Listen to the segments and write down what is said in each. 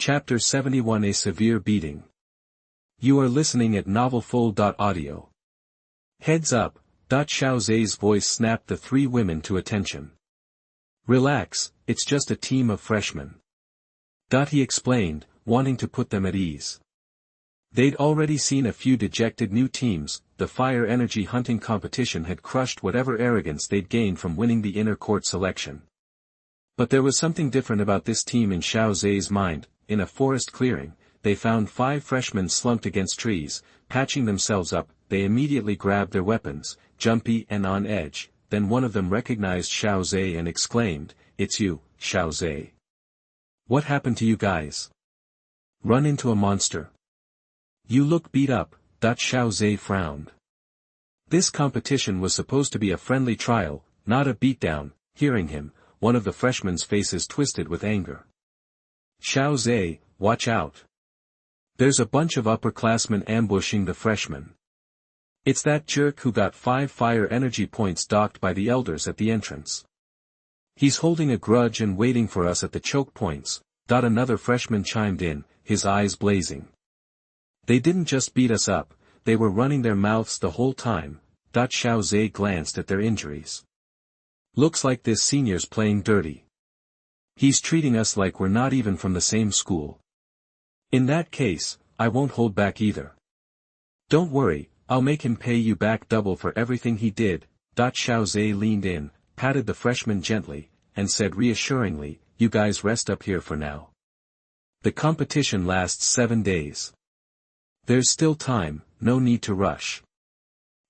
Chapter 71, A Severe Beating. You are listening at novelfull.audio. Heads up, Xiao Zhe's voice snapped the three women to attention. Relax, it's just a team of freshmen. He explained, wanting to put them at ease. They'd already seen a few dejected new teams. The fire energy hunting competition had crushed whatever arrogance they'd gained from winning the inner court selection. But there was something different about this team in Xiao Zhe's mind. In a forest clearing, they found 5 freshmen slumped against trees, patching themselves up. They immediately grabbed their weapons, jumpy and on edge. Then one of them recognized Xiao Zhe and exclaimed, "It's you, Xiao Zhe. What happened to you guys? Run into a monster? You look beat up." Xiao Zhe frowned. This competition was supposed to be a friendly trial, not a beatdown. Hearing him, one of the freshmen's faces twisted with anger. "Xiao Zhe, watch out. There's a bunch of upperclassmen ambushing the freshmen. It's that jerk who got 5 fire energy points docked by the elders at the entrance. He's holding a grudge and waiting for us at the choke points." Another freshman chimed in, his eyes blazing. "They didn't just beat us up, they were running their mouths the whole time." Xiao Zhe glanced at their injuries. "Looks like this senior's playing dirty. He's treating us like we're not even from the same school. In that case, I won't hold back either. Don't worry, I'll make him pay you back double for everything he did." Xiao Zhe leaned in, patted the freshman gently, and said reassuringly, "You guys rest up here for now. The competition lasts 7 days. There's still time, no need to rush."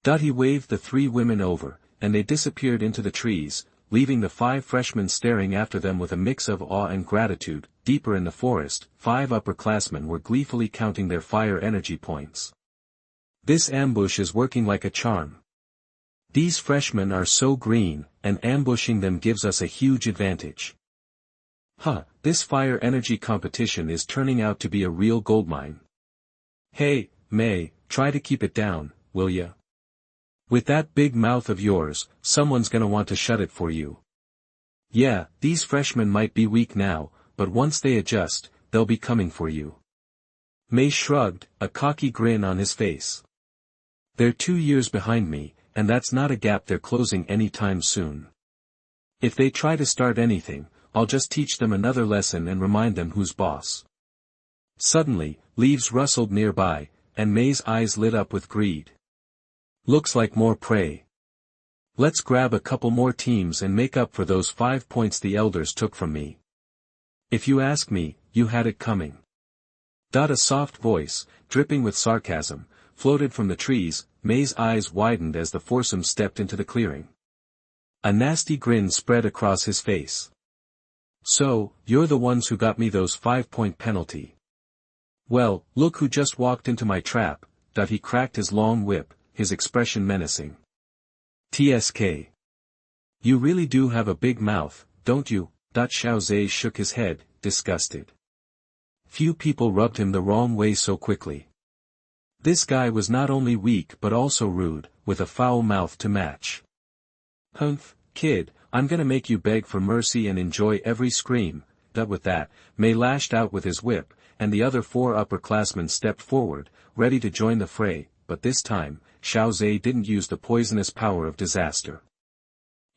He waved the 3 women over, and they disappeared into the trees, leaving the 5 freshmen staring after them with a mix of awe and gratitude. Deeper in the forest, 5 upperclassmen were gleefully counting their fire energy points. "This ambush is working like a charm. These freshmen are so green, and ambushing them gives us a huge advantage. This fire energy competition is turning out to be a real goldmine. Hey, May, try to keep it down, will ya? With that big mouth of yours, someone's gonna want to shut it for you. Yeah, these freshmen might be weak now, but once they adjust, they'll be coming for you." May shrugged, a cocky grin on his face. "They're 2 years behind me, and that's not a gap they're closing any time soon. If they try to start anything, I'll just teach them another lesson and remind them who's boss." Suddenly, leaves rustled nearby, and May's eyes lit up with greed. "Looks like more prey. Let's grab a couple more teams and make up for those 5 points the elders took from me. If you ask me, you had it coming." A soft voice, dripping with sarcasm, floated from the trees. May's eyes widened as the foursome stepped into the clearing. A nasty grin spread across his face. "So, you're the ones who got me those 5-point penalty. Well, look who just walked into my trap." He cracked his long whip, his expression menacing. "Tsk. You really do have a big mouth, don't you?" Xiao Zhe shook his head, disgusted. Few people rubbed him the wrong way so quickly. This guy was not only weak but also rude, with a foul mouth to match. "Humph, kid, I'm gonna make you beg for mercy and enjoy every scream." With that, May lashed out with his whip, and the other 4 upperclassmen stepped forward, ready to join the fray, but this time, Xiao Zhe didn't use the poisonous power of disaster.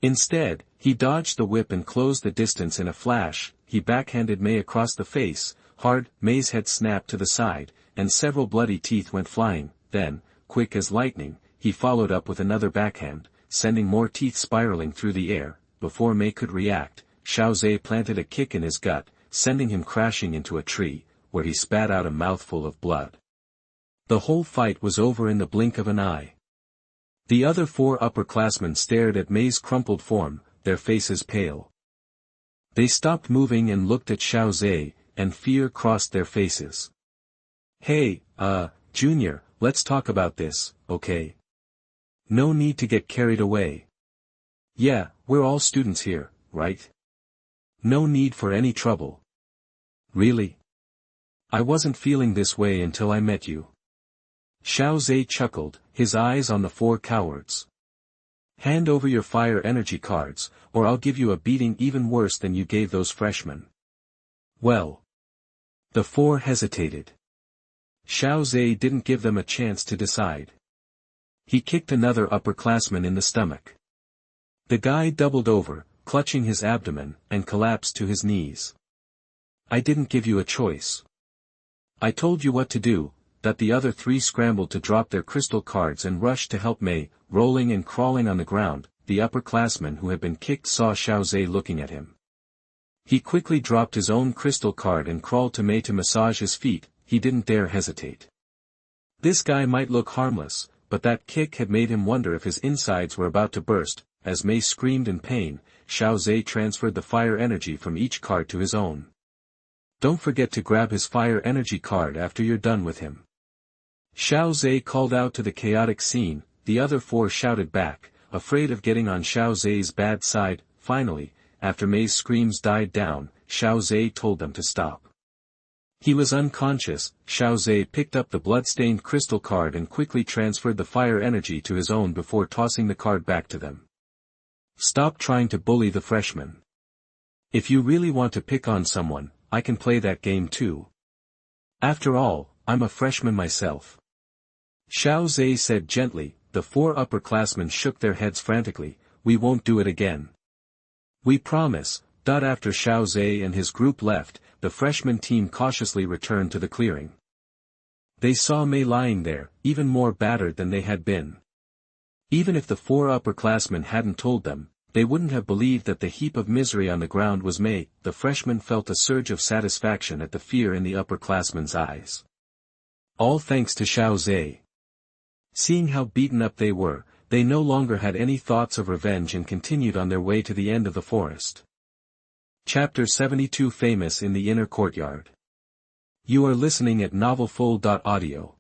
Instead, he dodged the whip and closed the distance in a flash. He backhanded May across the face, hard. May's head snapped to the side, and several bloody teeth went flying. Then, quick as lightning, he followed up with another backhand, sending more teeth spiraling through the air. Before May could react, Xiao Zhe planted a kick in his gut, sending him crashing into a tree, where he spat out a mouthful of blood. The whole fight was over in the blink of an eye. The other 4 upperclassmen stared at May's crumpled form, their faces pale. They stopped moving and looked at Xiao Zhe, and fear crossed their faces. "Hey, Junior, let's talk about this, okay? No need to get carried away. Yeah, we're all students here, right? No need for any trouble. Really? I wasn't feeling this way until I met you." Xiao Zhe chuckled, his eyes on the 4 cowards. "Hand over your fire energy cards, or I'll give you a beating even worse than you gave those freshmen." "Well, The four hesitated. Xiao Zhe didn't give them a chance to decide. He kicked another upperclassman in the stomach. The guy doubled over, clutching his abdomen, and collapsed to his knees. I didn't give you a choice. I told you what to do. That the other three scrambled to drop their crystal cards and rushed to help Mei, rolling and crawling on the ground. The upperclassman who had been kicked saw Xiao Zhe looking at him. He quickly dropped his own crystal card and crawled to Mei to massage his feet. He didn't dare hesitate. This guy might look harmless, but that kick had made him wonder if his insides were about to burst. As Mei screamed in pain, Xiao Zhe transferred the fire energy from each card to his own. Don't forget to grab his fire energy card after you're done with him. Xiao Zhe called out to the chaotic scene. The other four shouted back, afraid of getting on Xiao Zhe's bad side. Finally, after Mei's screams died down, Xiao Zhe told them to stop. He was unconscious. Xiao Zhe picked up the blood-stained crystal card and quickly transferred the fire energy to his own before tossing the card back to them. Stop trying to bully the freshmen. If you really want to pick on someone, I can play that game too. After all, I'm a freshman myself. Xiao Zhe said gently. The four upperclassmen shook their heads frantically. We won't do it again. We promise. After Xiao Zhe and his group left, the freshman team cautiously returned to the clearing. They saw Mei lying there, even more battered than they had been. Even if the four upperclassmen hadn't told them, they wouldn't have believed that the heap of misery on the ground was Mei. The freshman felt a surge of satisfaction at the fear in the upperclassmen's eyes. All thanks to Xiao Zhe. Seeing how beaten up they were, they no longer had any thoughts of revenge and continued on their way to the end of the forest. Chapter 72 Famous in the Inner Courtyard. You are listening at novelfold.audio.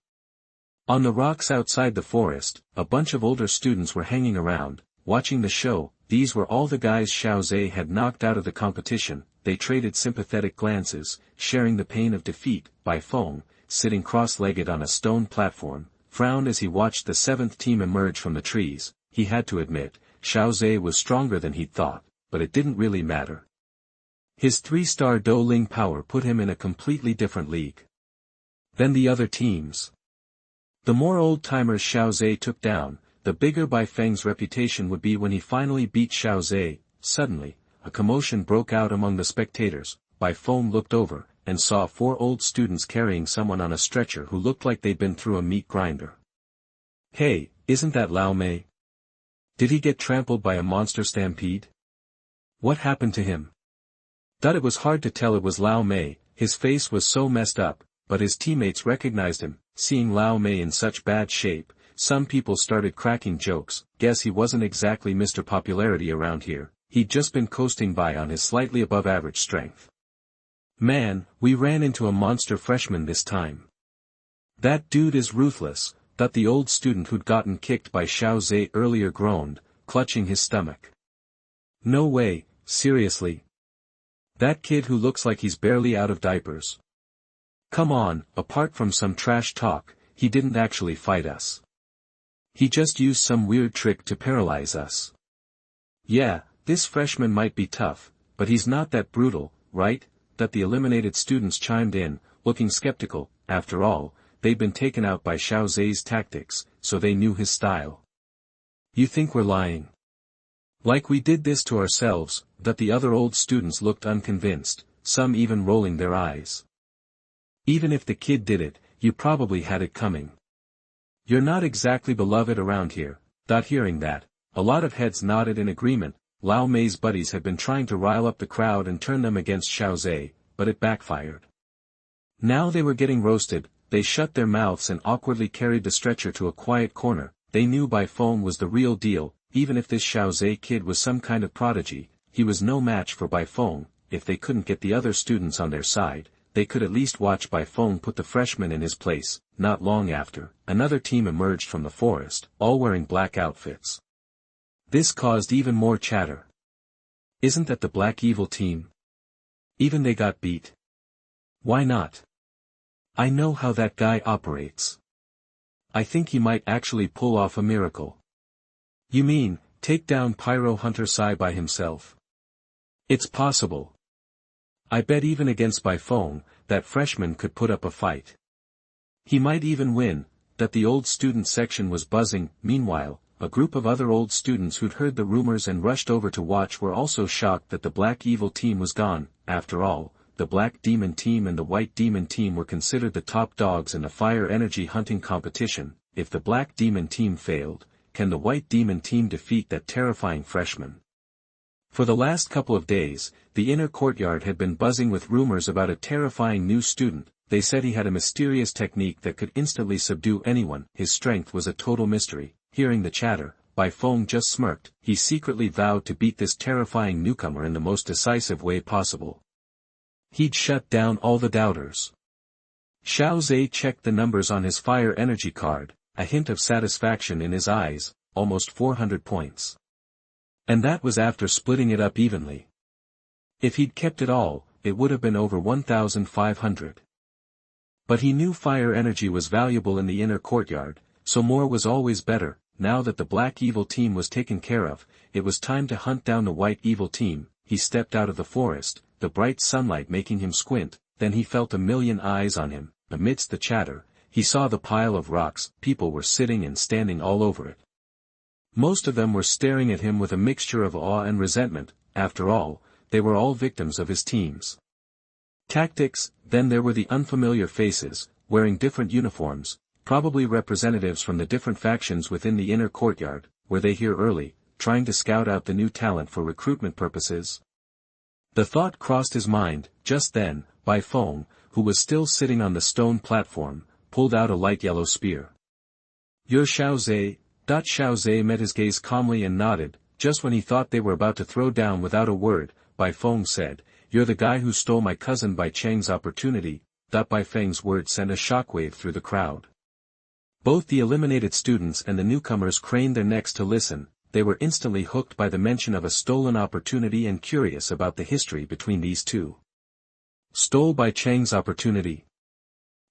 On the rocks outside the forest, a bunch of older students were hanging around, watching the show. These were all the guys Xiao Zhe had knocked out of the competition. They traded sympathetic glances, sharing the pain of defeat. Bai Feng, sitting cross-legged on a stone platform, frowned as he watched the seventh team emerge from the trees. He had to admit, Xiao Zhe was stronger than he'd thought, but it didn't really matter. His 3-star Dou Ling power put him in a completely different league than the other teams. The more old-timers Xiao Zhe took down, the bigger Bai Feng's reputation would be when he finally beat Xiao Zhe. Suddenly, a commotion broke out among the spectators. Bai Feng looked over, and saw 4 old students carrying someone on a stretcher who looked like they'd been through a meat grinder. Hey, isn't that Lao Mei? Did he get trampled by a monster stampede? What happened to him? It was hard to tell it was Lao Mei. His face was so messed up, but his teammates recognized him. Seeing Lao Mei in such bad shape, some people started cracking jokes. Guess he wasn't exactly Mr. Popularity around here. He'd just been coasting by on his slightly above average strength. Man, we ran into a monster freshman this time. That dude is ruthless. The old student who'd gotten kicked by Xiao Zhe earlier groaned, clutching his stomach. No way, seriously. That kid who looks like he's barely out of diapers. Come on, apart from some trash talk, he didn't actually fight us. He just used some weird trick to paralyze us. Yeah, this freshman might be tough, but he's not that brutal, right? The eliminated students chimed in, looking skeptical. After all, they'd been taken out by Xiao Zhe's tactics, so they knew his style. You think we're lying? Like we did this to ourselves. The other old students looked unconvinced, some even rolling their eyes. Even if the kid did it, you probably had it coming. You're not exactly beloved around here. Hearing that, a lot of heads nodded in agreement. Lao Mei's buddies had been trying to rile up the crowd and turn them against Xiao Zhe, but it backfired. Now they were getting roasted. They shut their mouths and awkwardly carried the stretcher to a quiet corner. They knew Bai Feng was the real deal. Even if this Xiao Zhe kid was some kind of prodigy, he was no match for Bai Feng. If they couldn't get the other students on their side, they could at least watch Bai Feng put the freshman in his place. Not long after, another team emerged from the forest, all wearing black outfits. This caused even more chatter. Isn't that the Black Evil team? Even they got beat. Why not? I know how that guy operates. I think he might actually pull off a miracle. You mean, take down Pyro Hunter Sai by himself? It's possible. I bet even against Bai Feng, that freshman could put up a fight. He might even win, that the old student section was buzzing. Meanwhile, a group of other old students who'd heard the rumors and rushed over to watch were also shocked that the black evil team was gone. After all, the black demon team and the white demon team were considered the top dogs in a fire energy hunting competition. If the black demon team failed, can the white demon team defeat that terrifying freshman? For the last couple of days, the inner courtyard had been buzzing with rumors about a terrifying new student. They said he had a mysterious technique that could instantly subdue anyone. His strength was a total mystery. Hearing the chatter, Bai Feng just smirked. He secretly vowed to beat this terrifying newcomer in the most decisive way possible. He'd shut down all the doubters. Xiao Zhe checked the numbers on his fire energy card, a hint of satisfaction in his eyes. Almost 400 points. And that was after splitting it up evenly. If he'd kept it all, it would have been over 1,500. But he knew fire energy was valuable in the inner courtyard, so more was always better. Now that the black evil team was taken care of, it was time to hunt down the white evil team. He stepped out of the forest, the bright sunlight making him squint. Then he felt a million eyes on him. Amidst the chatter, he saw the pile of rocks. People were sitting and standing all over it. Most of them were staring at him with a mixture of awe and resentment. After all, they were all victims of his team's tactics. Then there were the unfamiliar faces, wearing different uniforms, probably representatives from the different factions within the inner courtyard. Were they here early, trying to scout out the new talent for recruitment purposes? The thought crossed his mind. Just then, Bai Feng, who was still sitting on the stone platform, pulled out a light yellow spear. "You're Xiao Zhe." Xiao Zhe met his gaze calmly and nodded. Just when he thought they were about to throw down without a word, Bai Feng said, "You're the guy who stole my cousin Bai Cheng's opportunity." Bai Feng's words sent a shockwave through the crowd. Both the eliminated students and the newcomers craned their necks to listen. They were instantly hooked by the mention of a stolen opportunity and curious about the history between these two. Stole Bai Cheng's opportunity?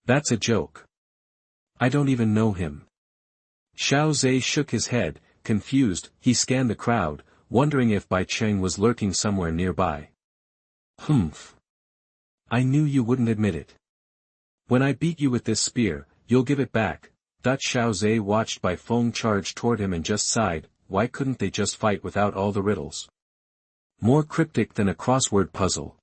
That's a joke. I don't even know him. Xiao Zhe shook his head, confused. He scanned the crowd, wondering if Bai Cheng was lurking somewhere nearby. Humph. I knew you wouldn't admit it. When I beat you with this spear, you'll give it back. Xiao Zhe watched Bai Feng charge toward him and just sighed. Why couldn't they just fight without all the riddles? More cryptic than a crossword puzzle.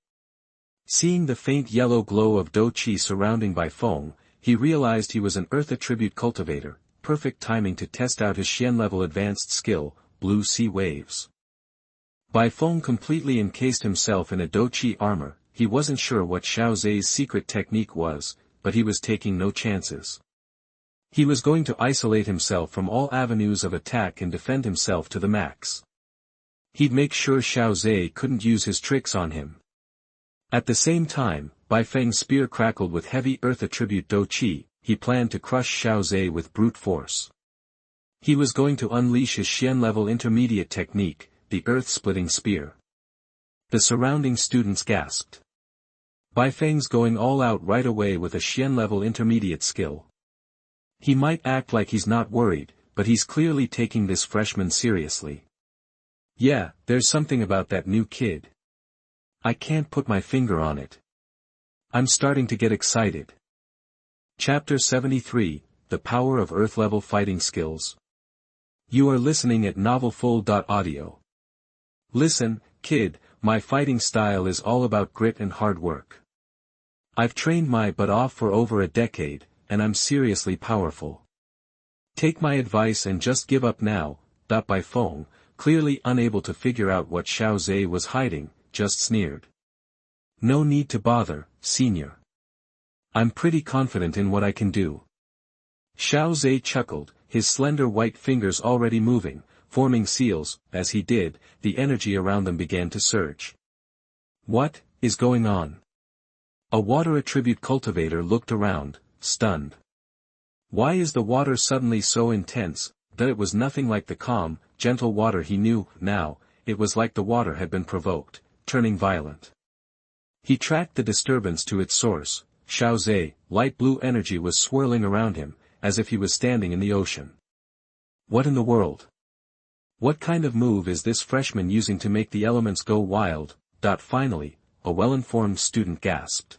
Seeing the faint yellow glow of Dou Qi surrounding Bai Feng, he realized he was an earth attribute cultivator. Perfect timing to test out his Xian level advanced skill, blue sea waves. Bai Feng completely encased himself in a Dou Qi armor. He wasn't sure what Xiao Zhe's secret technique was, but he was taking no chances. He was going to isolate himself from all avenues of attack and defend himself to the max. He'd make sure Xiao Zhe couldn't use his tricks on him. At the same time, Bai Feng's spear crackled with heavy earth attribute Dou Qi. He planned to crush Xiao Zhe with brute force. He was going to unleash his Xian level intermediate technique, the earth-splitting spear. The surrounding students gasped. Bai Feng's going all out right away with a Xian level intermediate skill. He might act like he's not worried, but he's clearly taking this freshman seriously. Yeah, there's something about that new kid. I can't put my finger on it. I'm starting to get excited. Chapter 73, The Power of Earth-Level Fighting Skills. You are listening at novelfull.audio. Listen, kid, my fighting style is all about grit and hard work. I've trained my butt off for over a decade, and I'm seriously powerful. Take my advice and just give up now. Bai Feng, clearly unable to figure out what Xiao Zhe was hiding, just sneered. No need to bother, senior. I'm pretty confident in what I can do. Xiao Zhe chuckled, his slender white fingers already moving, forming seals. As he did, the energy around them began to surge. What is going on? A water attribute cultivator looked around, stunned. Why is the water suddenly so intense? That it was nothing like the calm, gentle water he knew. Now, it was like the water had been provoked, turning violent. He tracked the disturbance to its source. Xiao Zhe, light blue energy was swirling around him, as if he was standing in the ocean. What in the world? What kind of move is this freshman using to make the elements go wild? Finally, a well-informed student gasped.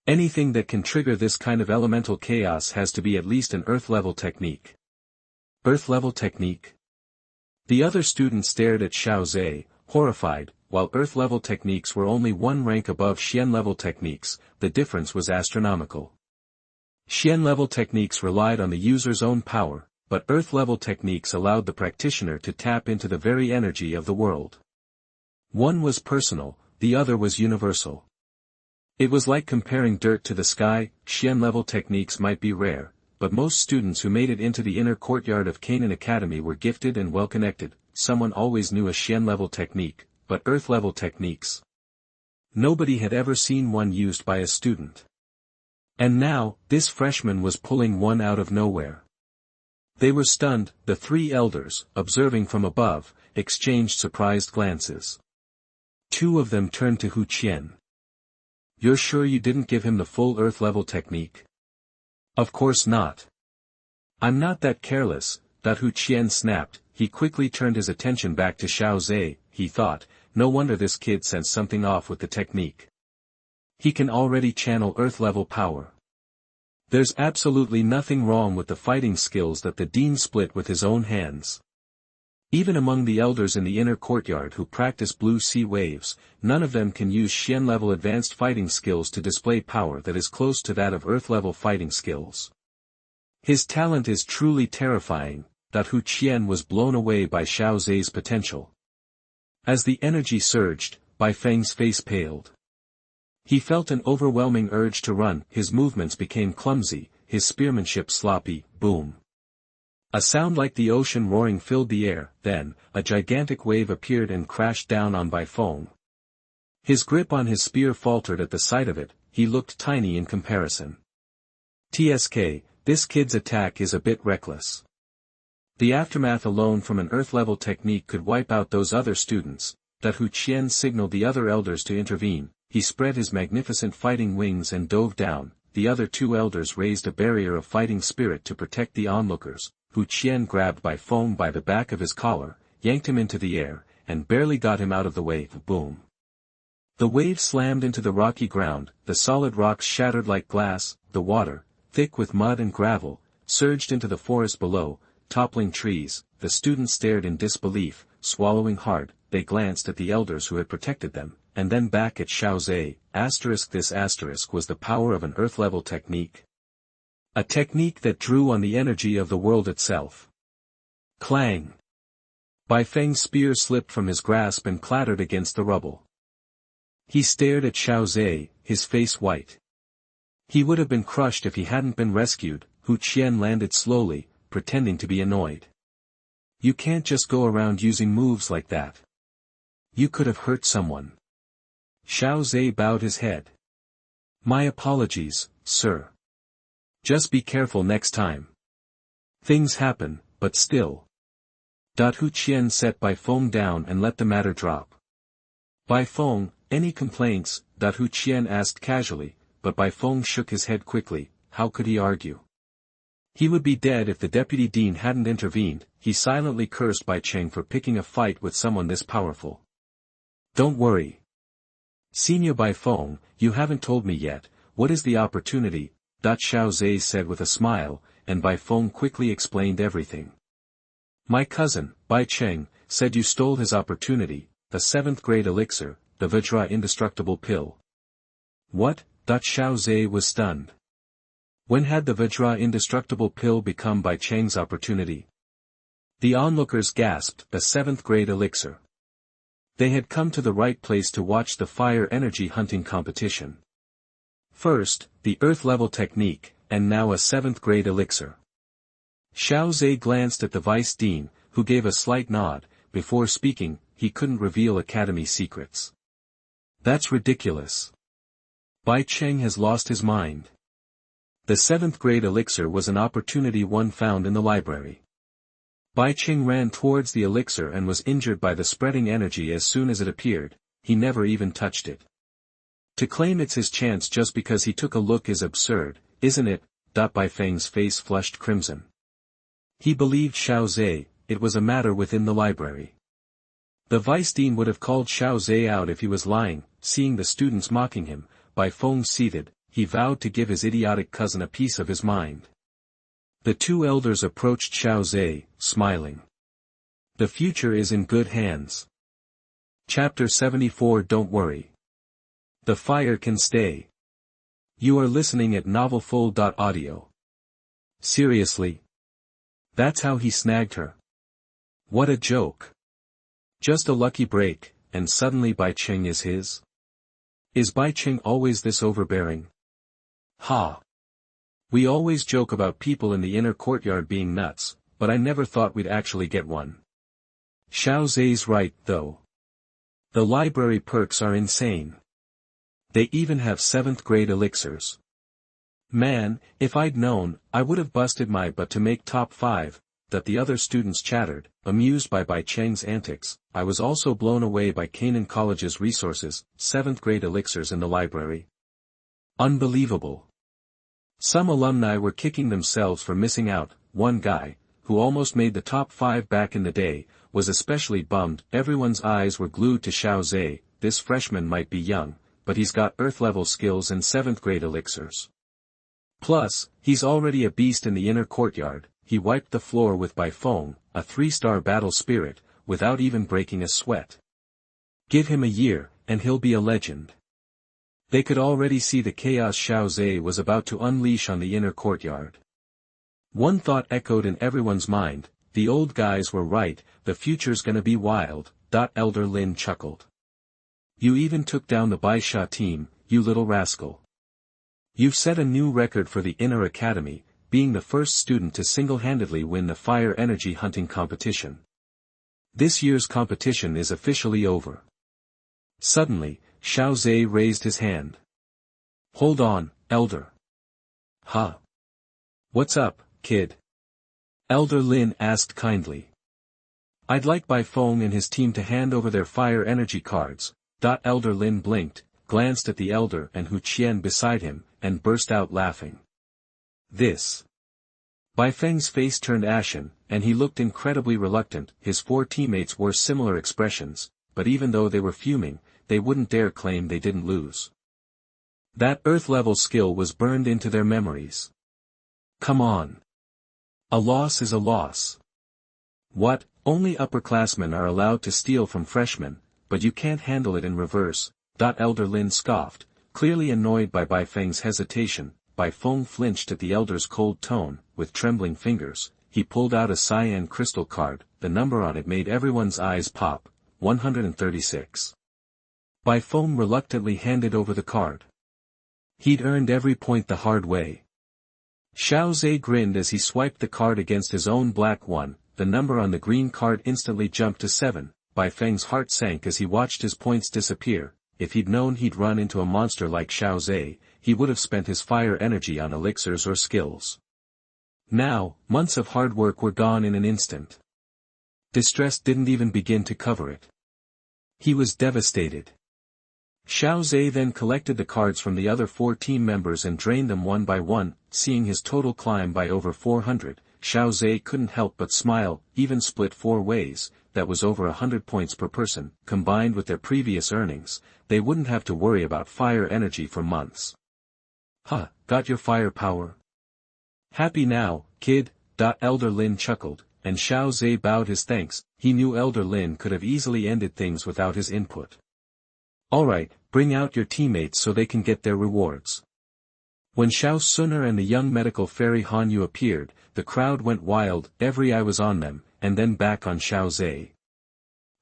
Anything that can trigger this kind of elemental chaos has to be at least an earth-level technique. Earth-level technique? The other student stared at Xiao Zhe, horrified. While earth-level techniques were only one rank above Xian-level techniques, the difference was astronomical. Xian-level techniques relied on the user's own power, but earth-level techniques allowed the practitioner to tap into the very energy of the world. One was personal, the other was universal. It was like comparing dirt to the sky. Xian-level techniques might be rare, but most students who made it into the inner courtyard of Canaan Academy were gifted and well-connected. Someone always knew a Xian-level technique, but earth-level techniques. Nobody had ever seen one used by a student. And now, this freshman was pulling one out of nowhere. They were stunned. The three elders, observing from above, exchanged surprised glances. Two of them turned to Hu Qian. "You're sure you didn't give him the full earth-level technique?" "Of course not. I'm not that careless," Hu Qian snapped. He quickly turned his attention back to Xiao Zhe. He thought, no wonder this kid sensed something off with the technique. He can already channel earth-level power. There's absolutely nothing wrong with the fighting skills that the dean split with his own hands. Even among the elders in the inner courtyard who practice blue sea waves, none of them can use Xian-level advanced fighting skills to display power that is close to that of earth-level fighting skills. His talent is truly terrifying. Hu Qian was blown away by Xiao Zhe's potential. As the energy surged, Bai Feng's face paled. He felt an overwhelming urge to run. His movements became clumsy, his spearmanship sloppy. Boom. A sound like the ocean roaring filled the air. Then, a gigantic wave appeared and crashed down on Bai Feng. His grip on his spear faltered at the sight of it. He looked tiny in comparison. "Tsk, this kid's attack is a bit reckless." The aftermath alone from an earth-level technique could wipe out those other students. Hu Qian signaled the other elders to intervene. He spread his magnificent fighting wings and dove down. The other two elders raised a barrier of fighting spirit to protect the onlookers. Hu Qian grabbed Bai Feng by the back of his collar, yanked him into the air, and barely got him out of the way. Boom. The wave slammed into the rocky ground. The solid rocks shattered like glass. The water, thick with mud and gravel, surged into the forest below, toppling trees. The students stared in disbelief, swallowing hard. They glanced at the elders who had protected them, and then back at Xiao Zhe. This asterisk was the power of an earth-level technique. A technique that drew on the energy of the world itself. Clang! Bai Feng's spear slipped from his grasp and clattered against the rubble. He stared at Xiao Zhe, his face white. He would have been crushed if he hadn't been rescued. Hu Qian landed slowly, pretending to be annoyed. "You can't just go around using moves like that. You could have hurt someone." Xiao Zhe bowed his head. "My apologies, sir. Just be careful next time. Things happen, but still." Hu Qian set Bai Feng down and let the matter drop. "Bai Feng, any complaints?" Hu Qian asked casually, but Bai Feng shook his head quickly. How could he argue? He would be dead if the deputy dean hadn't intervened. He silently cursed Bai Cheng for picking a fight with someone this powerful. "Don't worry. Senior Bai Feng, you haven't told me yet, what is the opportunity?" Xiao Zhe said with a smile, and Bai Feng quickly explained everything. "My cousin, Bai Cheng, said you stole his opportunity, the 7th grade elixir, the Vajra indestructible pill." "What?" Xiao Zhe was stunned. When had the Vajra indestructible pill become Bai Cheng's opportunity? The onlookers gasped. The 7th grade elixir. They had come to the right place to watch the fire energy hunting competition. First, the earth-level technique, and now a 7th grade elixir. Xiao Zhe glanced at the vice dean, who gave a slight nod. Before speaking, he couldn't reveal academy secrets. "That's ridiculous. Bai Cheng has lost his mind." The 7th grade elixir was an opportunity one found in the library. Bai Cheng ran towards the elixir and was injured by the spreading energy as soon as it appeared. He never even touched it. To claim it's his chance just because he took a look is absurd, isn't it? Bai Feng's face flushed crimson. He believed Xiao Zhe. It was a matter within the library. The vice-dean would have called Xiao Zhe out if he was lying. Seeing the students mocking him, Bai Feng seethed. he vowed to give his idiotic cousin a piece of his mind. The two elders approached Xiao Zhe, smiling. The future is in good hands. Chapter 74. Don't worry. The fire can stay. You are listening at novelfold.audio. Seriously? That's how he snagged her. What a joke. Just a lucky break, and suddenly Bai Qing is his? Is Bai Qing always this overbearing? Ha! We always joke about people in the inner courtyard being nuts, but I never thought we'd actually get one. Xiao Zhe's right, though. The library perks are insane. They even have 7th grade elixirs. Man, if I'd known, I would have busted my butt to make top 5, that the other students chattered, amused by Bai Cheng's antics. I was also blown away by Canaan College's resources, 7th grade elixirs in the library. Unbelievable. Some alumni were kicking themselves for missing out. One guy, who almost made the top 5 back in the day, was especially bummed. Everyone's eyes were glued to Xiao Zhe. This freshman might be young, but he's got Earth-level skills and 7th grade elixirs. Plus, he's already a beast in the inner courtyard. He wiped the floor with Bai Feng, a 3-star battle spirit, without even breaking a sweat. Give him a year, and he'll be a legend. They could already see the chaos Xiao Zhe was about to unleash on the inner courtyard. One thought echoed in everyone's mind: the old guys were right, the future's gonna be wild. Elder Lin chuckled. You even took down the Bai Sha team, you little rascal. You've set a new record for the Inner Academy, being the first student to single-handedly win the fire energy hunting competition. This year's competition is officially over. Suddenly, Xiao Zhe raised his hand. Hold on, Elder. Huh? What's up, kid? Elder Lin asked kindly. I'd like Bai Feng and his team to hand over their fire energy cards. Elder Lin blinked, glanced at the elder and Hu Qian beside him, and burst out laughing. This. Bai Feng's face turned ashen, and he looked incredibly reluctant. His 4 teammates wore similar expressions, but even though they were fuming, they wouldn't dare claim they didn't lose. That Earth-level skill was burned into their memories. Come on. A loss is a loss. What? Only upperclassmen are allowed to steal from freshmen, but you can't handle it in reverse. Elder Lin scoffed, clearly annoyed by Bai Feng's hesitation. Bai Feng flinched at the elder's cold tone. With trembling fingers, he pulled out a cyan crystal card. The number on it made everyone's eyes pop. 136. Bai Feng reluctantly handed over the card. He'd earned every point the hard way. Xiao Zhe grinned as he swiped the card against his own black one. The number on the green card instantly jumped to 7. Bai Feng's heart sank as he watched his points disappear. If he'd known he'd run into a monster like Xiao Zhe, he would have spent his fire energy on elixirs or skills. Now, months of hard work were gone in an instant. Distress didn't even begin to cover it. He was devastated. Xiao Zhe then collected the cards from the other 4 team members and drained them one by one. Seeing his total climb by over 400, Xiao Zhe couldn't help but smile. Even split 4 ways, that was over 100 points per person. Combined with their previous earnings, they wouldn't have to worry about fire energy for months. Huh, got your firepower? Happy now, kid? Elder Lin chuckled, and Xiao Zhe bowed his thanks. He knew Elder Lin could have easily ended things without his input. Alright, bring out your teammates so they can get their rewards. When Xiao Xun'er and the young medical fairy Han Yu appeared, the crowd went wild. Every eye was on them, and then back on Xiao Zhe.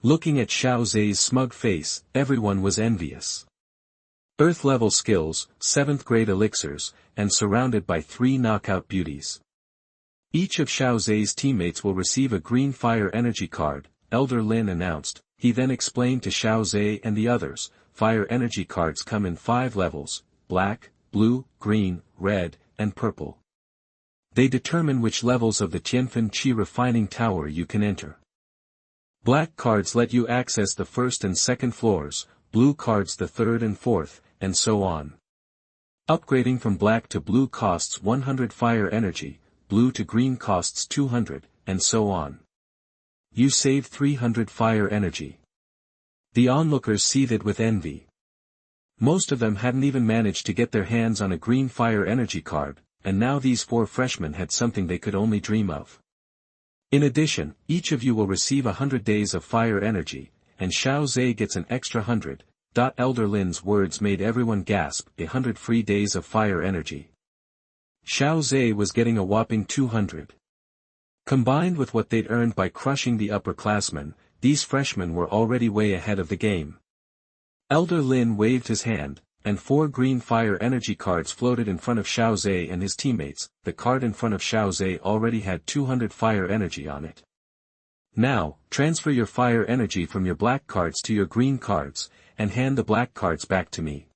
Looking at Xiao Zhe's smug face, everyone was envious. Earth-level skills, 7th grade elixirs, and surrounded by 3 knockout beauties. Each of Xiao Zhe's teammates will receive a green fire energy card, Elder Lin announced. He then explained to Xiao Zhe and the others, fire energy cards come in 5 levels: black, blue, green, red, and purple. They determine which levels of the Tianfen Qi refining tower you can enter. Black cards let you access the 1st and 2nd floors, blue cards the 3rd and 4th, and so on. Upgrading from black to blue costs 100 fire energy, blue to green costs 200, and so on. You save 300 fire energy. The onlookers seethed with envy. Most of them hadn't even managed to get their hands on a green fire energy card, and now these 4 freshmen had something they could only dream of. In addition, each of you will receive 100 days of fire energy, and Xiao Zhe gets an extra 100. Elder Lin's words made everyone gasp, 100 free days of fire energy. Xiao Zhe was getting a whopping 200. Combined with what they'd earned by crushing the upperclassmen, these freshmen were already way ahead of the game. Elder Lin waved his hand, and 4 green fire energy cards floated in front of Xiao Zhe and his teammates. The card in front of Xiao Zhe already had 200 fire energy on it. Now, transfer your fire energy from your black cards to your green cards, and hand the black cards back to me.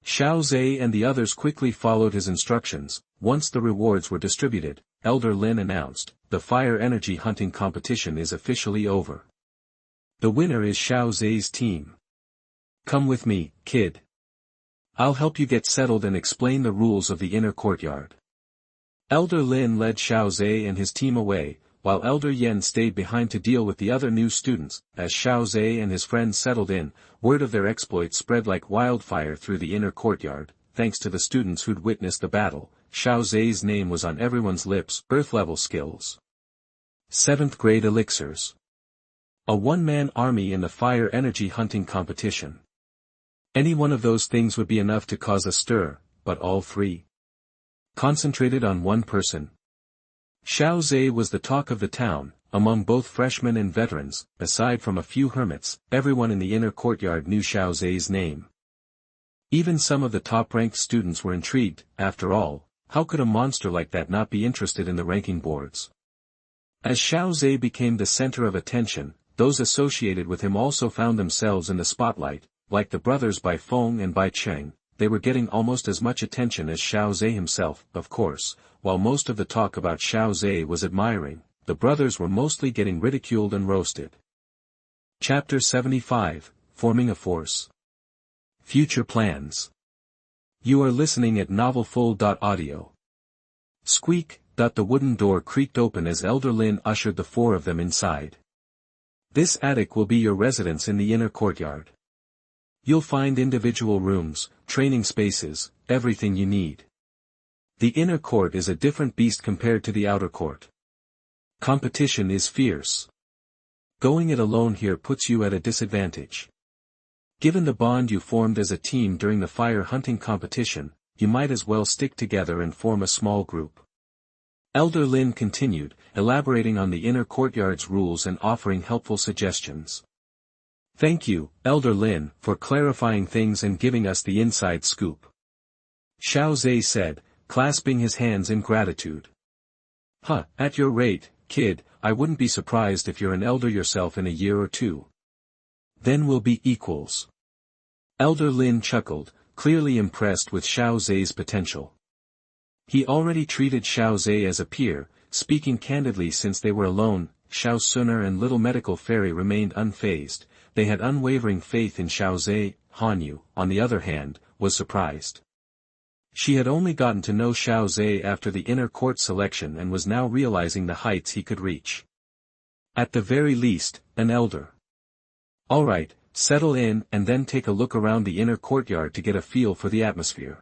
Xiao Zhe and the others quickly followed his instructions. Once the rewards were distributed, Elder Lin announced, the fire energy hunting competition is officially over. The winner is Xiao Zhe's team. Come with me, kid. I'll help you get settled and explain the rules of the inner courtyard. Elder Lin led Xiao Zhe and his team away, while Elder Yen stayed behind to deal with the other new students. As Xiao Zhe and his friends settled in, word of their exploits spread like wildfire through the inner courtyard. Thanks to the students who'd witnessed the battle, Xiao Zhe's name was on everyone's lips. Earth-level skills. 7th grade elixirs. A one-man army in the fire energy hunting competition. Any one of those things would be enough to cause a stir, but all 3 concentrated on one person. Xiao Zhe was the talk of the town, among both freshmen and veterans. Aside from a few hermits, everyone in the inner courtyard knew Xiao Zhe's name. Even some of the top-ranked students were intrigued. After all, how could a monster like that not be interested in the ranking boards? As Xiao Zhe became the center of attention, those associated with him also found themselves in the spotlight. Like the brothers Bai Feng and Bai Cheng, they were getting almost as much attention as Xiao Zhe himself. Of course, while most of the talk about Xiao Zhe was admiring, the brothers were mostly getting ridiculed and roasted. Chapter 75, Forming a Force. Future Plans. You are listening at novelfull.audio. Squeak. The wooden door creaked open as Elder Lin ushered the 4 of them inside. This attic will be your residence in the inner courtyard. You'll find individual rooms, training spaces, everything you need. The inner court is a different beast compared to the outer court. Competition is fierce. Going it alone here puts you at a disadvantage. Given the bond you formed as a team during the fire hunting competition, you might as well stick together and form a small group. Elder Lin continued, elaborating on the inner courtyard's rules and offering helpful suggestions. Thank you, Elder Lin, for clarifying things and giving us the inside scoop. Xiao Zhe said, clasping his hands in gratitude. At your rate, kid, I wouldn't be surprised if you're an elder yourself in a year or 2. Then we'll be equals. Elder Lin chuckled, clearly impressed with Xiao Zhe's potential. He already treated Xiao Zhe as a peer, speaking candidly. Since they were alone, Xiao Xun'er and little medical fairy remained unfazed. They had unwavering faith in Xiao Zhe. Hanyu, on the other hand, was surprised. She had only gotten to know Xiao Zhe after the inner court selection and was now realizing the heights he could reach. At the very least, an elder. Alright, settle in and then take a look around the inner courtyard to get a feel for the atmosphere.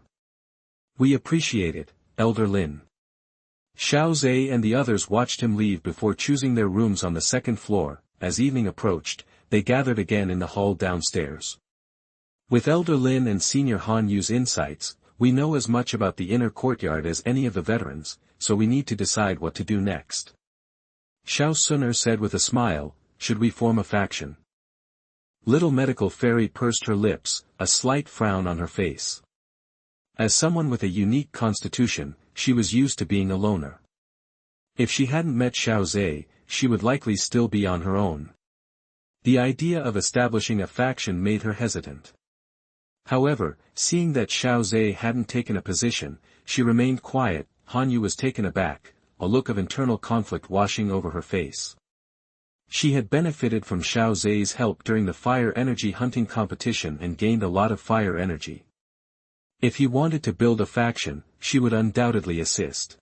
We appreciate it, Elder Lin. Xiao Zhe and the others watched him leave before choosing their rooms on the 2nd floor. As evening approached, they gathered again in the hall downstairs. With Elder Lin and Senior Han Yu's insights, we know as much about the inner courtyard as any of the veterans, so we need to decide what to do next. Xiao Xun'er said with a smile, should we form a faction? Little medical fairy pursed her lips, a slight frown on her face. As someone with a unique constitution, she was used to being a loner. If she hadn't met Xiao Zhe, she would likely still be on her own. The idea of establishing a faction made her hesitant. However, seeing that Xiao Zhe hadn't taken a position, she remained quiet. Hanyu was taken aback, a look of internal conflict washing over her face. She had benefited from Xiao Zhe's help during the fire energy hunting competition and gained a lot of fire energy. If he wanted to build a faction, she would undoubtedly assist.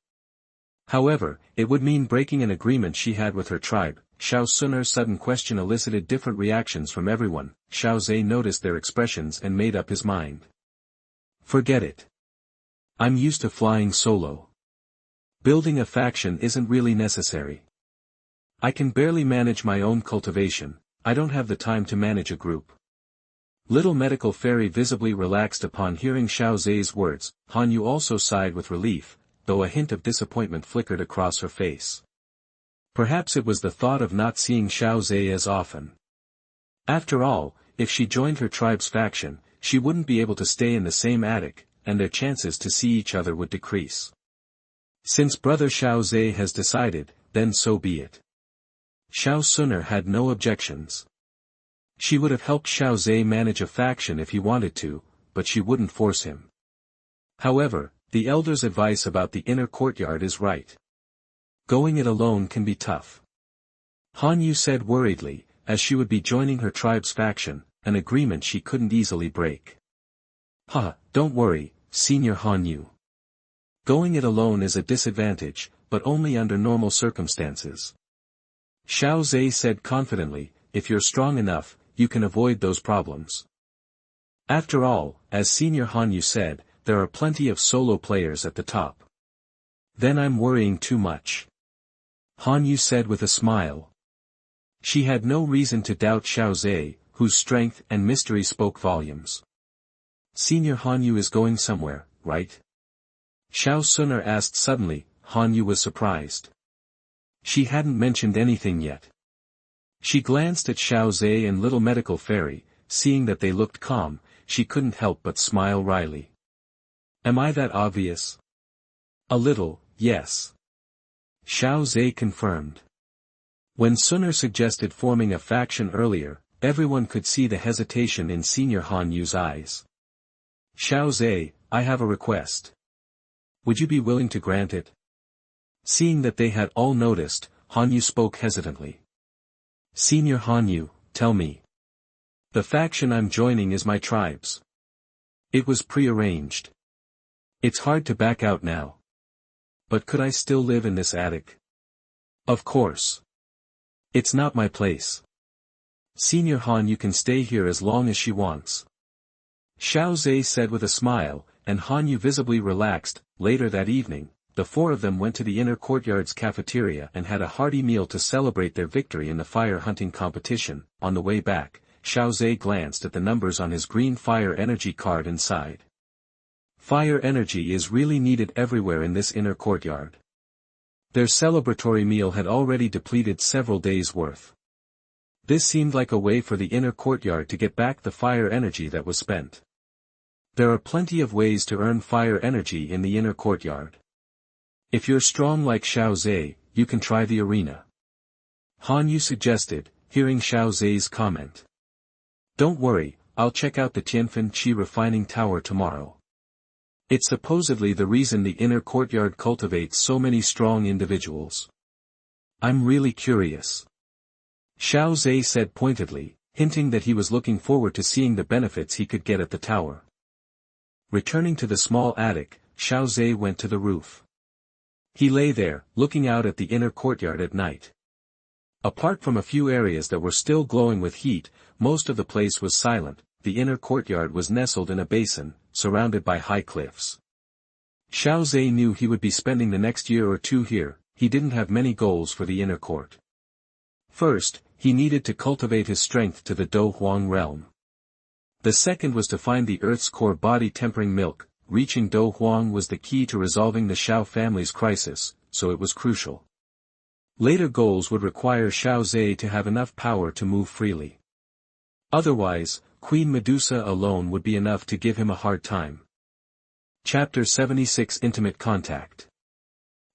However, it would mean breaking an agreement she had with her tribe. Xiao Xun'er's sudden question elicited different reactions from everyone. Xiao Zhe noticed their expressions and made up his mind. Forget it. I'm used to flying solo. Building a faction isn't really necessary. I can barely manage my own cultivation, I don't have the time to manage a group. Little medical fairy visibly relaxed upon hearing Xiao Zhe's words. Han Yu also sighed with relief, though a hint of disappointment flickered across her face. Perhaps it was the thought of not seeing Xiao Zhe as often. After all, if she joined her tribe's faction, she wouldn't be able to stay in the same attic, and their chances to see each other would decrease. Since brother Xiao Zhe has decided, then so be it. Xiao Xun'er had no objections. She would have helped Xiao Zhe manage a faction if he wanted to, but she wouldn't force him. However, the elder's advice about the inner courtyard is right. Going it alone can be tough. Han Yu said worriedly, as she would be joining her tribe's faction, an agreement she couldn't easily break. Don't worry, Senior Han Yu. Going it alone is a disadvantage, but only under normal circumstances. Xiao Zhe said confidently, if you're strong enough, you can avoid those problems. After all, as Senior Han Yu said, there are plenty of solo players at the top. Then I'm worrying too much. Han Yu said with a smile. She had no reason to doubt Xiao Zhe, whose strength and mystery spoke volumes. Senior Han Yu is going somewhere, right? Xiao Xun'er asked suddenly. Han Yu was surprised. She hadn't mentioned anything yet. She glanced at Xiao Zhe and little medical fairy, seeing that they looked calm, she couldn't help but smile wryly. Am I that obvious? A little, yes. Xiao Zhe confirmed. When Xun'er suggested forming a faction earlier, everyone could see the hesitation in Senior Han Yu's eyes. Xiao Zhe, I have a request. Would you be willing to grant it? Seeing that they had all noticed, Han Yu spoke hesitantly. Senior Han Yu, tell me. The faction I'm joining is my tribe's. It was prearranged. It's hard to back out now. But could I still live in this attic? Of course. It's not my place. Senior Han Yu can stay here as long as she wants. Xiao Zhe said with a smile, and Han Yu visibly relaxed. Later that evening, the four of them went to the inner courtyard's cafeteria and had a hearty meal to celebrate their victory in the fire hunting competition. On the way back, Xiao Zhe glanced at the numbers on his green fire energy card and sighed. Fire energy is really needed everywhere in this inner courtyard. Their celebratory meal had already depleted several days' worth. This seemed like a way for the inner courtyard to get back the fire energy that was spent. There are plenty of ways to earn fire energy in the inner courtyard. If you're strong like Xiao Zhe, you can try the arena. Han Yu suggested, hearing Xiao Zhe's comment. Don't worry, I'll check out the Tianfeng Qi refining tower tomorrow. It's supposedly the reason the inner courtyard cultivates so many strong individuals. I'm really curious. Xiao Zhe said pointedly, hinting that he was looking forward to seeing the benefits he could get at the tower. Returning to the small attic, Xiao Zhe went to the roof. He lay there, looking out at the inner courtyard at night. Apart from a few areas that were still glowing with heat, most of the place was silent. The inner courtyard was nestled in a basin, surrounded by high cliffs. Xiao Zhe knew he would be spending the next year or two here. He didn't have many goals for the inner court. First, he needed to cultivate his strength to the Dou Huang realm. The second was to find the Earth's core body tempering milk. Reaching Dou Huang was the key to resolving the Xiao family's crisis, so it was crucial. Later goals would require Xiao Zhe to have enough power to move freely. Otherwise, Queen Medusa alone would be enough to give him a hard time. Chapter 76 Intimate Contact.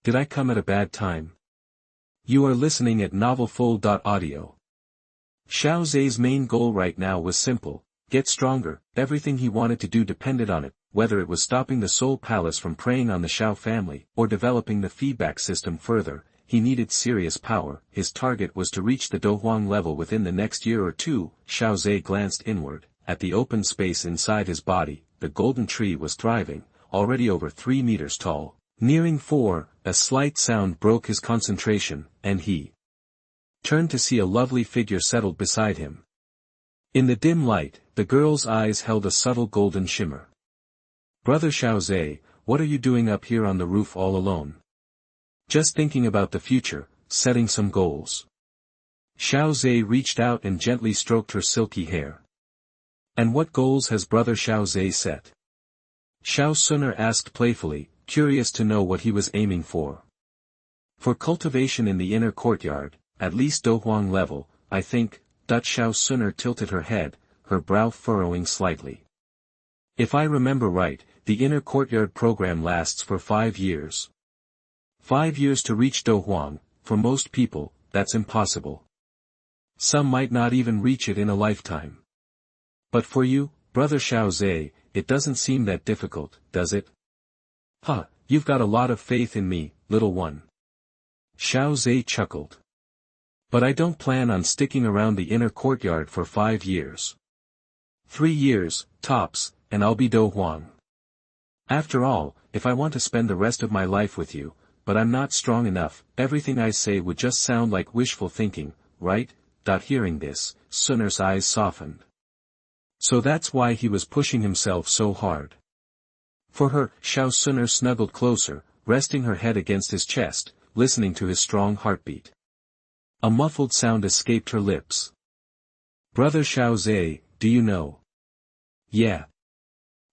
Did I come at a bad time? You are listening at novelfull.audio. Xiao Zhe's main goal right now was simple: get stronger. Everything he wanted to do depended on it, whether it was stopping the Soul Palace from preying on the Xiao family, or developing the feedback system further. He needed serious power. His target was to reach the Dou Huang level within the next year or two. Xiao Zhe glanced inward. At the open space inside his body, the golden tree was thriving, already over 3 meters tall. Nearing 4, a slight sound broke his concentration, and he turned to see a lovely figure settled beside him. In the dim light, the girl's eyes held a subtle golden shimmer. "Brother Xiao, what are you doing up here on the roof all alone?" "Just thinking about the future, setting some goals." Xiao reached out and gently stroked her silky hair. "And what goals has Brother Xiao set?" Xiao Xun'er asked playfully, curious to know what he was aiming for. "For cultivation in the inner courtyard, at least Douhuang level, I think." Xiao Xun'er tilted her head, her brow furrowing slightly. "If I remember right, the inner courtyard program lasts for 5 years. 5 years to reach Douhuang. For most people, that's impossible. Some might not even reach it in a lifetime. But for you, Brother Xiao, it doesn't seem that difficult, does it?" "Huh, you've got a lot of faith in me, little one." Xiao chuckled. "But I don't plan on sticking around the inner courtyard for 5 years. 3 years, tops, and I'll be Douhuang. After all, if I want to spend the rest of my life with you, but I'm not strong enough, everything I say would just sound like wishful thinking, right?" Hearing this, Xun'er's eyes softened. So that's why he was pushing himself so hard. For her, Xiao Xun'er snuggled closer, resting her head against his chest, listening to his strong heartbeat. A muffled sound escaped her lips. "Brother Xiao, do you know?" "Yeah.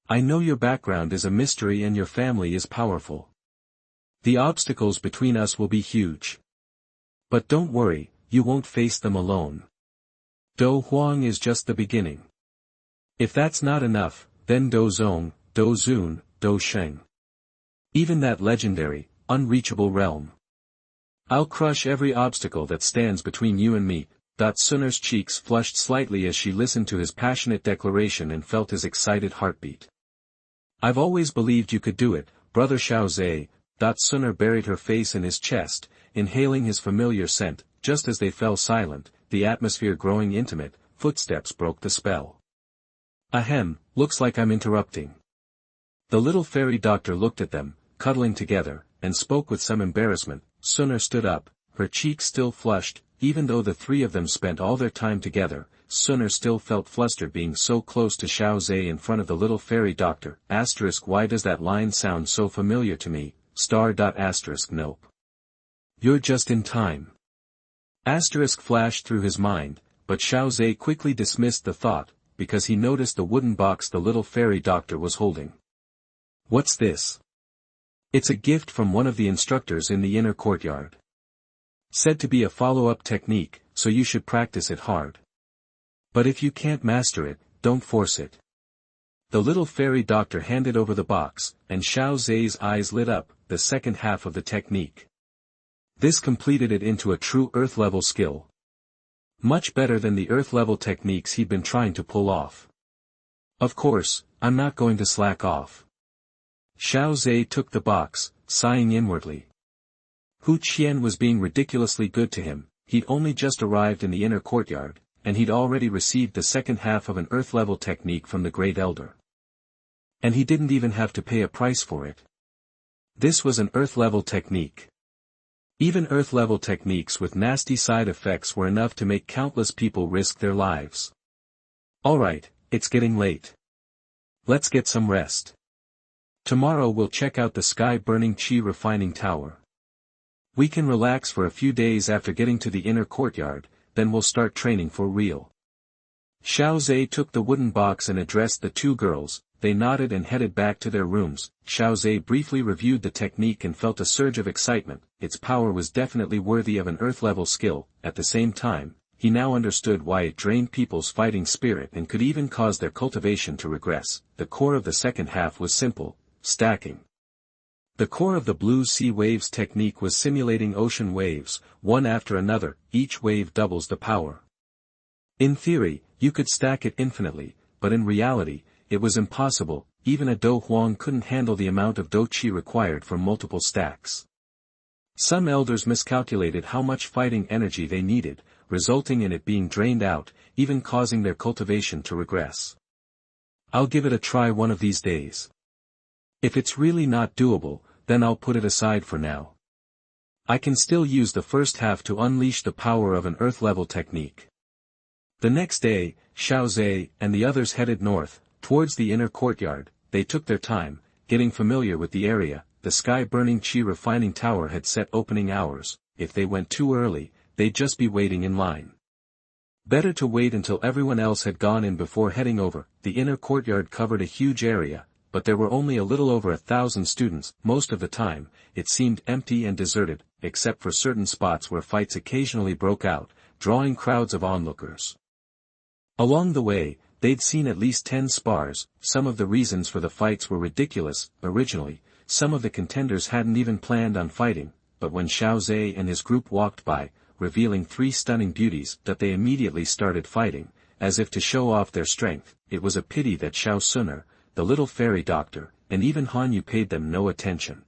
I know your background is a mystery and your family is powerful. The obstacles between us will be huge. But don't worry, you won't face them alone. Douhuang is just the beginning. If that's not enough, then Douzong, Douzun, Dousheng. Even that legendary, unreachable realm. I'll crush every obstacle that stands between you and me." Xun'er's cheeks flushed slightly as she listened to his passionate declaration and felt his excited heartbeat. "I've always believed you could do it, Brother Xiao." Xun'er buried her face in his chest, inhaling his familiar scent. Just as they fell silent, the atmosphere growing intimate, footsteps broke the spell. "Ahem, looks like I'm interrupting." The little fairy doctor looked at them, cuddling together, and spoke with some embarrassment. Xun'er stood up, her cheeks still flushed. Even though the three of them spent all their time together, Xun'er still felt flustered being so close to Xiao in front of the little fairy doctor. Why does that line sound so familiar to me? Nope. You're just in time. Flashed through his mind, but Xiao quickly dismissed the thought, because he noticed the wooden box the little fairy doctor was holding. "What's this?" "It's a gift from one of the instructors in the inner courtyard. Said to be a follow-up technique, so you should practice it hard. But if you can't master it, don't force it." The little fairy doctor handed over the box, and Xiao's eyes lit up. The second half of the technique. This completed it into a true earth-level skill. Much better than the earth-level techniques he'd been trying to pull off. "Of course, I'm not going to slack off." Xiao took the box, sighing inwardly. Hu Qian was being ridiculously good to him. He'd only just arrived in the inner courtyard, and he'd already received the second half of an earth-level technique from the Great Elder. And he didn't even have to pay a price for it. This was an earth-level technique. Even earth-level techniques with nasty side effects were enough to make countless people risk their lives. "Alright, it's getting late. Let's get some rest. Tomorrow we'll check out the sky-burning qi refining tower. We can relax for a few days after getting to the inner courtyard, then we'll start training for real." Xiao took the wooden box and addressed the two girls. They nodded and headed back to their rooms. Xiao briefly reviewed the technique and felt a surge of excitement. Its power was definitely worthy of an earth-level skill. At the same time, he now understood why it drained people's fighting spirit and could even cause their cultivation to regress. The core of the second half was simple: stacking. The core of the blue sea waves technique was simulating ocean waves, one after another. Each wave doubles the power. In theory, you could stack it infinitely, but in reality, it was impossible. Even a Douhuang couldn't handle the amount of Dou Qi required for multiple stacks. Some elders miscalculated how much fighting energy they needed, resulting in it being drained out, even causing their cultivation to regress. "I'll give it a try one of these days. If it's really not doable, then I'll put it aside for now." I can still use the first half to unleash the power of an earth-level technique. The next day, Xiao Zhe and the others headed north, towards the inner courtyard. They took their time, getting familiar with the area. The sky-burning qi refining tower had set opening hours. If they went too early, they'd just be waiting in line. Better to wait until everyone else had gone in before heading over. The inner courtyard covered a huge area, but there were only a little over 1,000 students. Most of the time, it seemed empty and deserted, except for certain spots where fights occasionally broke out, drawing crowds of onlookers. Along the way, they'd seen at least 10 spars. Some of the reasons for the fights were ridiculous. Originally, some of the contenders hadn't even planned on fighting, but when Xiao Zhe and his group walked by, revealing 3 stunning beauties, that they immediately started fighting, as if to show off their strength. It was a pity that Xiao Xun'er, the little fairy doctor, and even Han Yu paid them no attention.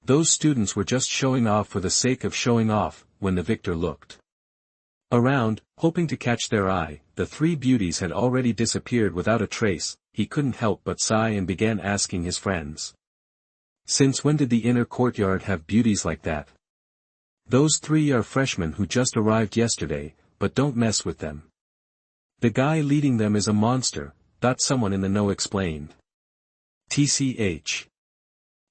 Those students were just showing off for the sake of showing off. When the victor looked around, hoping to catch their eye, the 3 beauties had already disappeared without a trace. He couldn't help but sigh and began asking his friends. Since when did the inner courtyard have beauties like that? Those 3 are freshmen who just arrived yesterday, but don't mess with them. The guy leading them is a monster, someone in the know explained. TCH.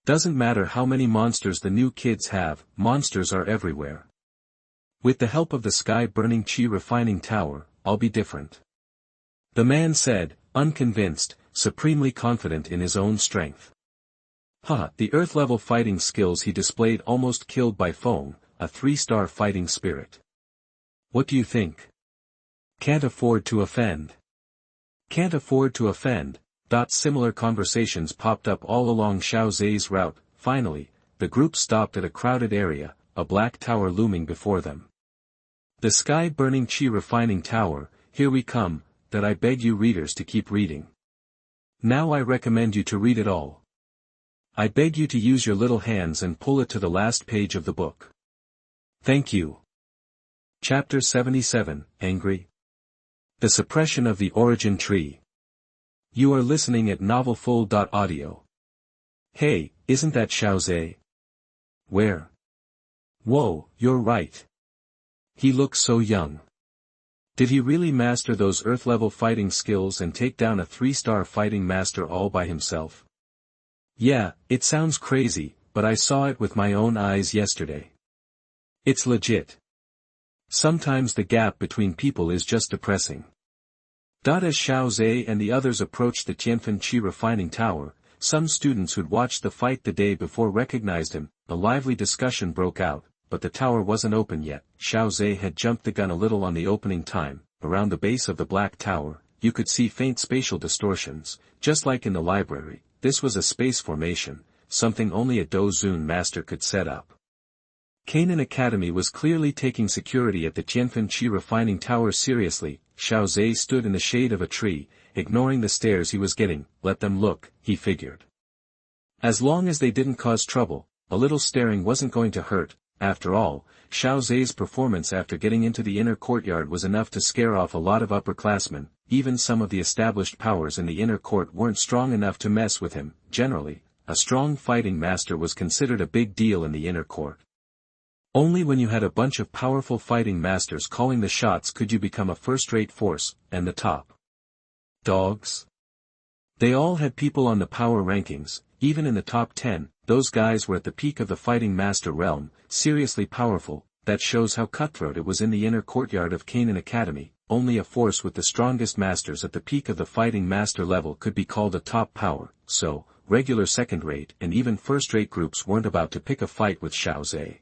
Doesn't matter how many monsters the new kids have, monsters are everywhere. With the help of the sky-burning qi refining tower, I'll be different. The man said, unconvinced, supremely confident in his own strength. The earth-level fighting skills he displayed almost killed by Feng, a 3-star fighting spirit. What do you think? Can't afford to offend. Can't afford to offend. Similar conversations popped up all along Xiao Zhe's route. Finally, the group stopped at a crowded area, a black tower looming before them. The sky-burning qi refining tower, here we come, that I beg you readers to keep reading. Now I recommend you to read it all. I beg you to use your little hands and pull it to the last page of the book. Thank you. Chapter 77, Angry. The Suppression of the Origin Tree. You are listening at novelfold.audio. Hey, isn't that Xiao Zhe? Where? Whoa, you're right. He looks so young. Did he really master those earth-level fighting skills and take down a 3-star fighting master all by himself? Yeah, it sounds crazy, but I saw it with my own eyes yesterday. It's legit. Sometimes the gap between people is just depressing. As Xiao Zhe and the others approached the Tianfeng Qi refining tower, some students who'd watched the fight the day before recognized him. A lively discussion broke out, but the tower wasn't open yet. Xiao Zhe had jumped the gun a little on the opening time. Around the base of the black tower, you could see faint spatial distortions, just like in the library. This was a space formation, something only a Dou master could set up. Canaan Academy was clearly taking security at the Tianfeng Qi refining tower seriously. Xiao Zhe stood in the shade of a tree, ignoring the stares he was getting. Let them look, he figured. As long as they didn't cause trouble, a little staring wasn't going to hurt. After all, Xiao Zhe's performance after getting into the inner courtyard was enough to scare off a lot of upperclassmen. Even some of the established powers in the inner court weren't strong enough to mess with him. Generally, a strong fighting master was considered a big deal in the inner court. Only when you had a bunch of powerful fighting masters calling the shots could you become a first-rate force, and the top dogs. They all had people on the power rankings. Even in the top 10, those guys were at the peak of the fighting master realm, seriously powerful. That shows how cutthroat it was in the inner courtyard of Canaan Academy. Only a force with the strongest masters at the peak of the fighting master level could be called a top power, so, regular second-rate and even first-rate groups weren't about to pick a fight with Xiao Zhe.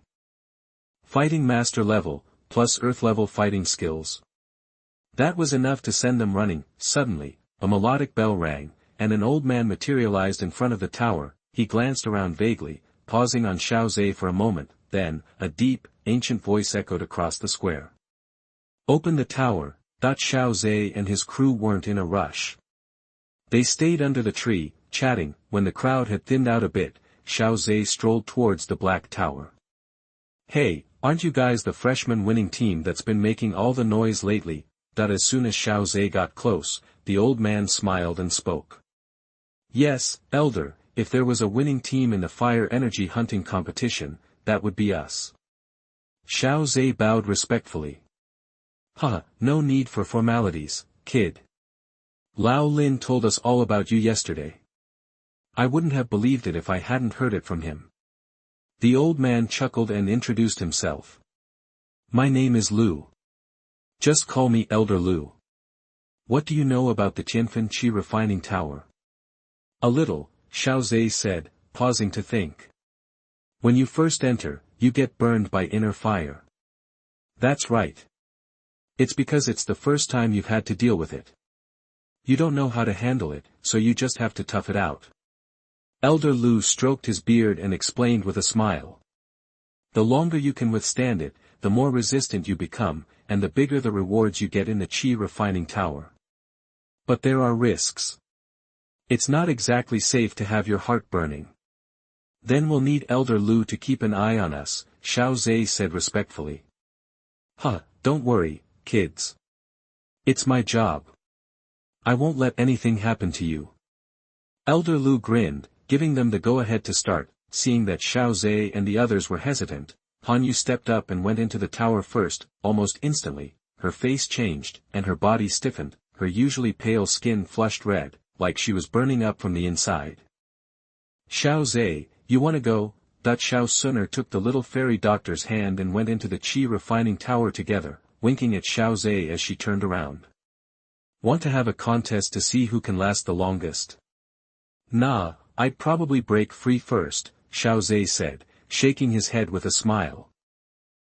Fighting master level, plus earth-level fighting skills. That was enough to send them running. Suddenly, a melodic bell rang, and an old man materialized in front of the tower. He glanced around vaguely, pausing on Xiao Zhe for a moment. Then, a deep, ancient voice echoed across the square. Open the tower. Xiao Zhe and his crew weren't in a rush. They stayed under the tree, chatting. When the crowd had thinned out a bit, Xiao Zhe strolled towards the black tower. Hey, aren't you guys the freshman winning team that's been making all the noise lately? As soon as Xiao Zhe got close, the old man smiled and spoke. Yes, Elder, if there was a winning team in the fire energy hunting competition, that would be us. Xiao Zhe bowed respectfully. No need for formalities, kid. Lao Lin told us all about you yesterday. I wouldn't have believed it if I hadn't heard it from him. The old man chuckled and introduced himself. My name is Lu. Just call me Elder Lu. What do you know about the Tianfen Qi refining tower? A little, Xiao Zhe said, pausing to think. When you first enter, you get burned by inner fire. That's right. It's because it's the first time you've had to deal with it. You don't know how to handle it, so you just have to tough it out. Elder Lu stroked his beard and explained with a smile. The longer you can withstand it, the more resistant you become, and the bigger the rewards you get in the Qi refining tower. But there are risks. It's not exactly safe to have your heart burning. Then we'll need Elder Lu to keep an eye on us, Xiao Zhe said respectfully. Don't worry, kids. It's my job. I won't let anything happen to you. Elder Lu grinned, giving them the go-ahead to start. Seeing that Xiao Zhe and the others were hesitant, Han Yu stepped up and went into the tower first. Almost instantly, her face changed, and her body stiffened, her usually pale skin flushed red, like she was burning up from the inside. Xiao Zhe, you wanna go? Xiao Xun'er took the little fairy doctor's hand and went into the Qi refining tower together, winking at Xiao Zhe as she turned around. Want to have a contest to see who can last the longest? Nah, I'd probably break free first, Xiao Zhe said, shaking his head with a smile.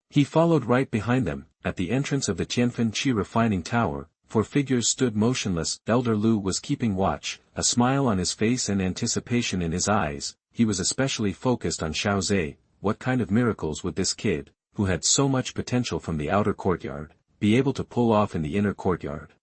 He followed right behind them. At the entrance of the Tianfen Qi refining tower, 4 figures stood motionless. Elder Lu was keeping watch, a smile on his face and anticipation in his eyes. He was especially focused on Xiao Zhe. What kind of miracles would this kid, who had so much potential from the outer courtyard, be able to pull off in the inner courtyard?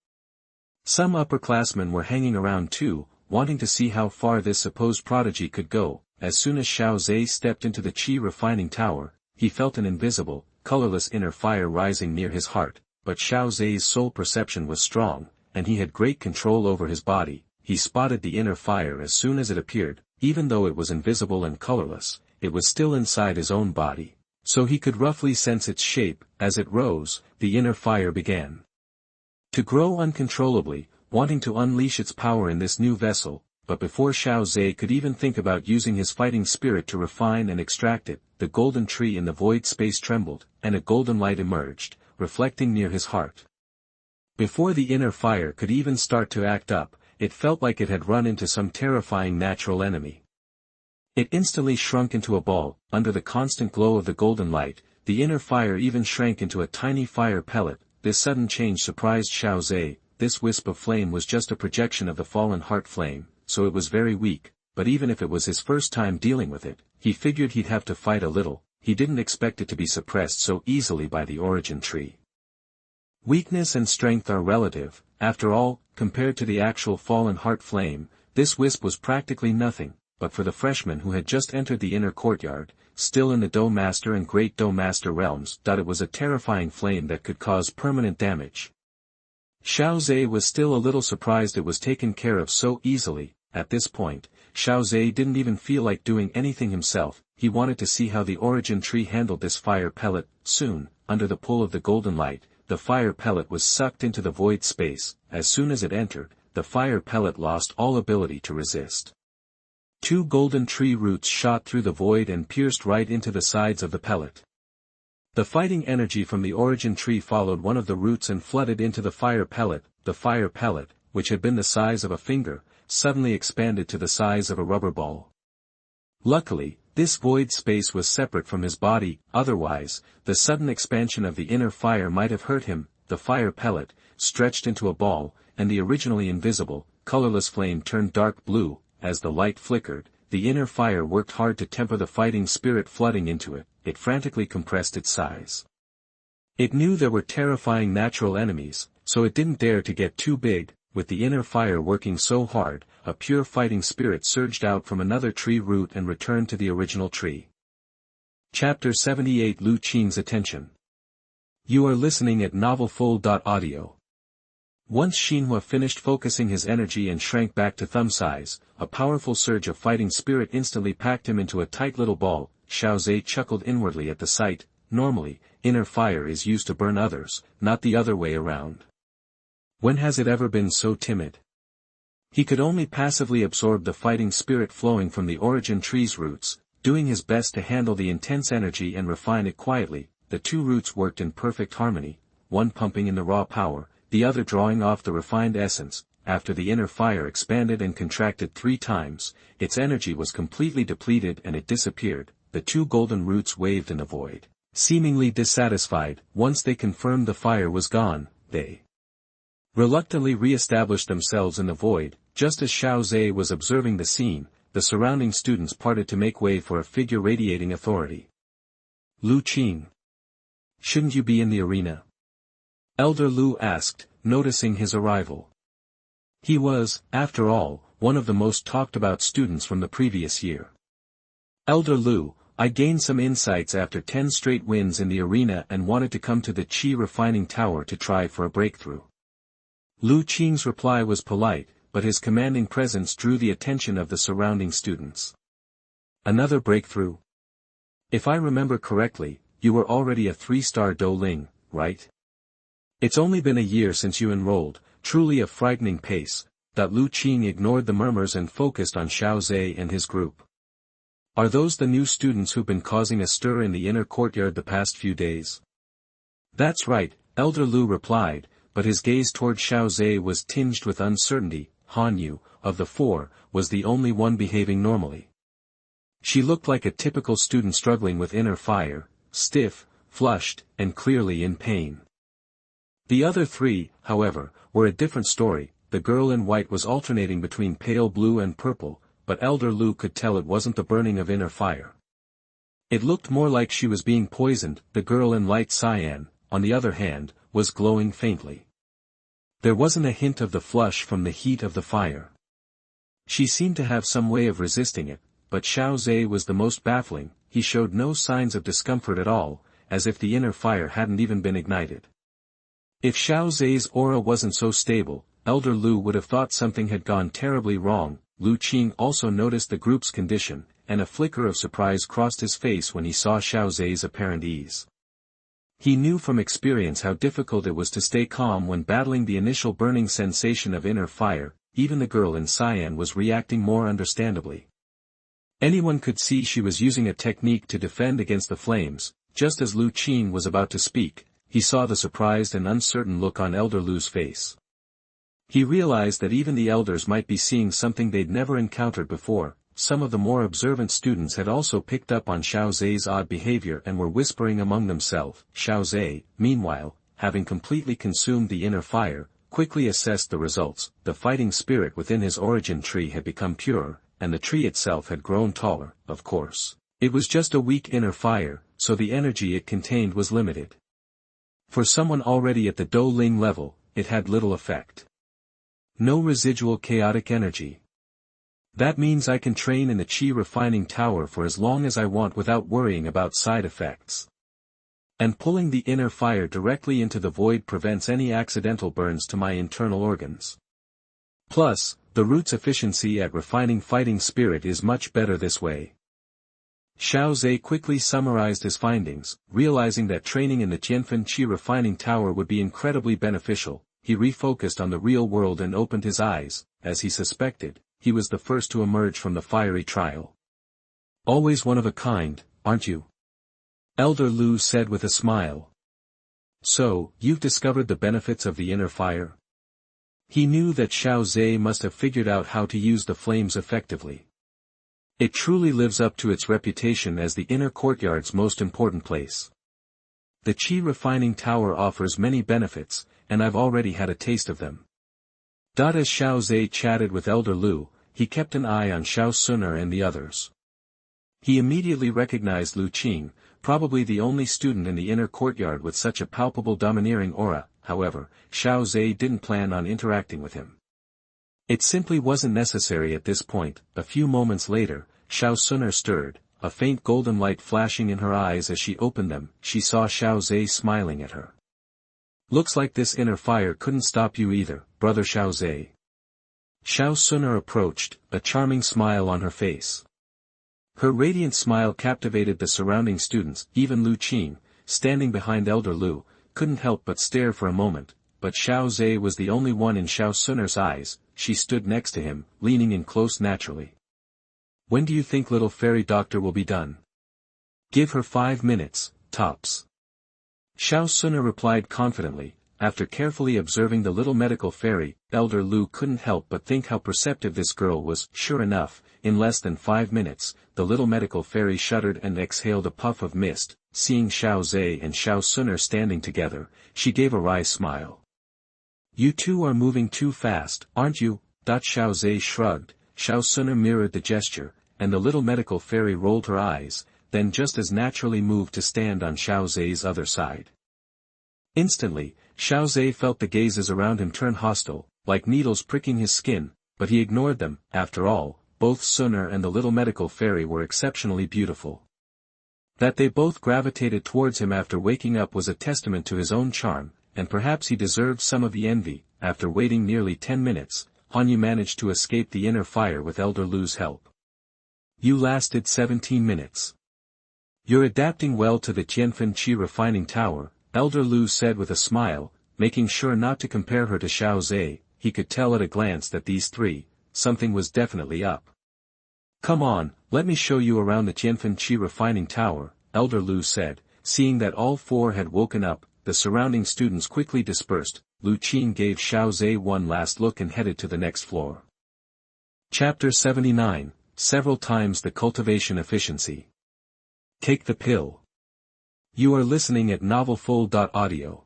Some upperclassmen were hanging around too, wanting to see how far this supposed prodigy could go. As soon as Xiao Zhe stepped into the Qi refining tower, he felt an invisible, colorless inner fire rising near his heart, but Xiao Zhe's soul perception was strong, and he had great control over his body. He spotted the inner fire as soon as it appeared. Even though it was invisible and colorless, it was still inside his own body, so he could roughly sense its shape. As it rose, the inner fire began to grow uncontrollably, wanting to unleash its power in this new vessel. But before Xiao Zhe could even think about using his fighting spirit to refine and extract it, the golden tree in the void space trembled, and a golden light emerged, reflecting near his heart. Before the inner fire could even start to act up, it felt like it had run into some terrifying natural enemy. It instantly shrunk into a ball. Under the constant glow of the golden light, the inner fire even shrank into a tiny fire pellet. This sudden change surprised Xiao Zhe. This wisp of flame was just a projection of the fallen heart flame, so it was very weak, but even if it was his first time dealing with it, he figured he'd have to fight a little. He didn't expect it to be suppressed so easily by the origin tree. Weakness and strength are relative. After all, compared to the actual fallen heart flame, this wisp was practically nothing. But for the freshman who had just entered the inner courtyard, still in the Dou Master and Great Dou Master realms, it was a terrifying flame that could cause permanent damage. Xiao Zhe was still a little surprised it was taken care of so easily. At this point, Xiao Zhe didn't even feel like doing anything himself. He wanted to see how the origin tree handled this fire pellet. Soon, under the pull of the golden light, the fire pellet was sucked into the void space. As soon as it entered, the fire pellet lost all ability to resist. 2 golden tree roots shot through the void and pierced right into the sides of the pellet. The fighting energy from the origin tree followed one of the roots and flooded into the fire pellet. The fire pellet, which had been the size of a finger, suddenly expanded to the size of a rubber ball. Luckily, this void space was separate from his body. Otherwise, the sudden expansion of the inner fire might have hurt him. The fire pellet stretched into a ball, and the originally invisible, colorless flame turned dark blue. As the light flickered, the inner fire worked hard to temper the fighting spirit flooding into it. It frantically compressed its size. It knew there were terrifying natural enemies, so it didn't dare to get too big. With the inner fire working so hard, a pure fighting spirit surged out from another tree root and returned to the original tree. Chapter 78 Lu Qing's attention. You are listening at novelfold.audio. Once Xinhua finished focusing his energy and shrank back to thumb size, a powerful surge of fighting spirit instantly packed him into a tight little ball. Xiao Zhe chuckled inwardly at the sight. Normally, inner fire is used to burn others, not the other way around. When has it ever been so timid? He could only passively absorb the fighting spirit flowing from the origin tree's roots, doing his best to handle the intense energy and refine it quietly. The two roots worked in perfect harmony, one pumping in the raw power, the other drawing off the refined essence. After the inner fire expanded and contracted 3 times, its energy was completely depleted and it disappeared. The two golden roots waved in the void, seemingly dissatisfied. Once they confirmed the fire was gone, they reluctantly re-established themselves in the void. Just as Xiao Zhe was observing the scene, the surrounding students parted to make way for a figure radiating authority. Lu Qing. Shouldn't you be in the arena? Elder Lu asked, noticing his arrival. He was, after all, one of the most talked about students from the previous year. Elder Lu, I gained some insights after 10 straight wins in the arena and wanted to come to the Qi refining tower to try for a breakthrough. Lu Qing's reply was polite, but his commanding presence drew the attention of the surrounding students. Another breakthrough? If I remember correctly, you were already a 3-star Dou Ling, right? It's only been a year since you enrolled, truly a frightening pace. Lu Qing ignored the murmurs and focused on Xiao Zhe and his group. Are those the new students who've been causing a stir in the inner courtyard the past few days? That's right, Elder Lu replied, but his gaze toward Xiao Zhe was tinged with uncertainty. Han Yu, of the 4, was the only one behaving normally. She looked like a typical student struggling with inner fire, stiff, flushed, and clearly in pain. The other 3, however, were a different story. The girl in white was alternating between pale blue and purple, but Elder Lu could tell it wasn't the burning of inner fire. It looked more like she was being poisoned. The girl in light cyan, on the other hand, was glowing faintly. There wasn't a hint of the flush from the heat of the fire. She seemed to have some way of resisting it, but Xiao Zhe was the most baffling. He showed no signs of discomfort at all, as if the inner fire hadn't even been ignited. If Xiao Zhe's aura wasn't so stable, Elder Lu would have thought something had gone terribly wrong. Lu Qing also noticed the group's condition, and a flicker of surprise crossed his face when he saw Xiao Zhe's apparent ease. He knew from experience how difficult it was to stay calm when battling the initial burning sensation of inner fire. Even the girl in cyan was reacting more understandably. Anyone could see she was using a technique to defend against the flames. Just as Lu Qing was about to speak, he saw the surprised and uncertain look on Elder Lu's face. He realized that even the elders might be seeing something they'd never encountered before. Some of the more observant students had also picked up on Xiao Zhe's odd behavior and were whispering among themselves. Xiao Zhe, meanwhile, having completely consumed the inner fire, quickly assessed the results. The fighting spirit within his origin tree had become pure, and the tree itself had grown taller. Of course, it was just a weak inner fire, so the energy it contained was limited. For someone already at the Dou Ling level, it had little effect. No residual chaotic energy. That means I can train in the Qi refining tower for as long as I want without worrying about side effects. And pulling the inner fire directly into the void prevents any accidental burns to my internal organs. Plus, the root's efficiency at refining fighting spirit is much better this way. Xiao Zhe quickly summarized his findings, realizing that training in the Tianfen Qi refining tower would be incredibly beneficial. He refocused on the real world and opened his eyes. As he suspected, he was the first to emerge from the fiery trial. Always one of a kind, aren't you? Elder Lu said with a smile. So, you've discovered the benefits of the inner fire? He knew that Xiao Zhe must have figured out how to use the flames effectively. It truly lives up to its reputation as the inner courtyard's most important place. The Qi refining tower offers many benefits, and I've already had a taste of them. As Xiao Zhe chatted with Elder Lu, he kept an eye on Xiao Xun'er and the others. He immediately recognized Lu Qing, probably the only student in the inner courtyard with such a palpable domineering aura. However, Xiao Zhe didn't plan on interacting with him. It simply wasn't necessary at this point. A few moments later, Xiao Xun'er stirred, a faint golden light flashing in her eyes as she opened them. She saw Xiao Zhe smiling at her. Looks like this inner fire couldn't stop you either, brother Xiao Zhe. Xiao Xun'er approached, a charming smile on her face. Her radiant smile captivated the surrounding students. Even Lu Qing, standing behind Elder Lu, couldn't help but stare for a moment, but Xiao Zhe was the only one in Xiao Xun'er's eyes. She stood next to him, leaning in close naturally. "When do you think little fairy doctor will be done?" "Give her 5 minutes, tops." Xiao Xun'er replied confidently. After carefully observing the little medical fairy, Elder Lu couldn't help but think how perceptive this girl was. Sure enough, in less than 5 minutes, the little medical fairy shuddered and exhaled a puff of mist. Seeing Xiao Zhe and Xiao Xun'er standing together, she gave a wry smile. "You two are moving too fast, aren't you?" Xiao Zhe shrugged. Xiao Xun'er mirrored the gesture, and the little medical fairy rolled her eyes, then just as naturally moved to stand on Xiao Zhe's other side. Instantly, Xiao Zhe felt the gazes around him turn hostile, like needles pricking his skin, but he ignored them. After all, both Xun'er and the little medical fairy were exceptionally beautiful. That they both gravitated towards him after waking up was a testament to his own charm, and perhaps he deserved some of the envy. After waiting nearly 10 minutes, Hanyu managed to escape the inner fire with Elder Lu's help. "You lasted 17 minutes. You're adapting well to the Tianfen Qi refining tower," Elder Lu said with a smile, making sure not to compare her to Xiao Zhe. He could tell at a glance that these three, something was definitely up. "Come on, let me show you around the Tianfen Qi refining tower," Elder Lu said. Seeing that all four had woken up, the surrounding students quickly dispersed. Lu Qing gave Xiao Zhe one last look and headed to the next floor. Chapter 79, Several Times the Cultivation Efficiency. Take the pill. You are listening at novelfull.audio.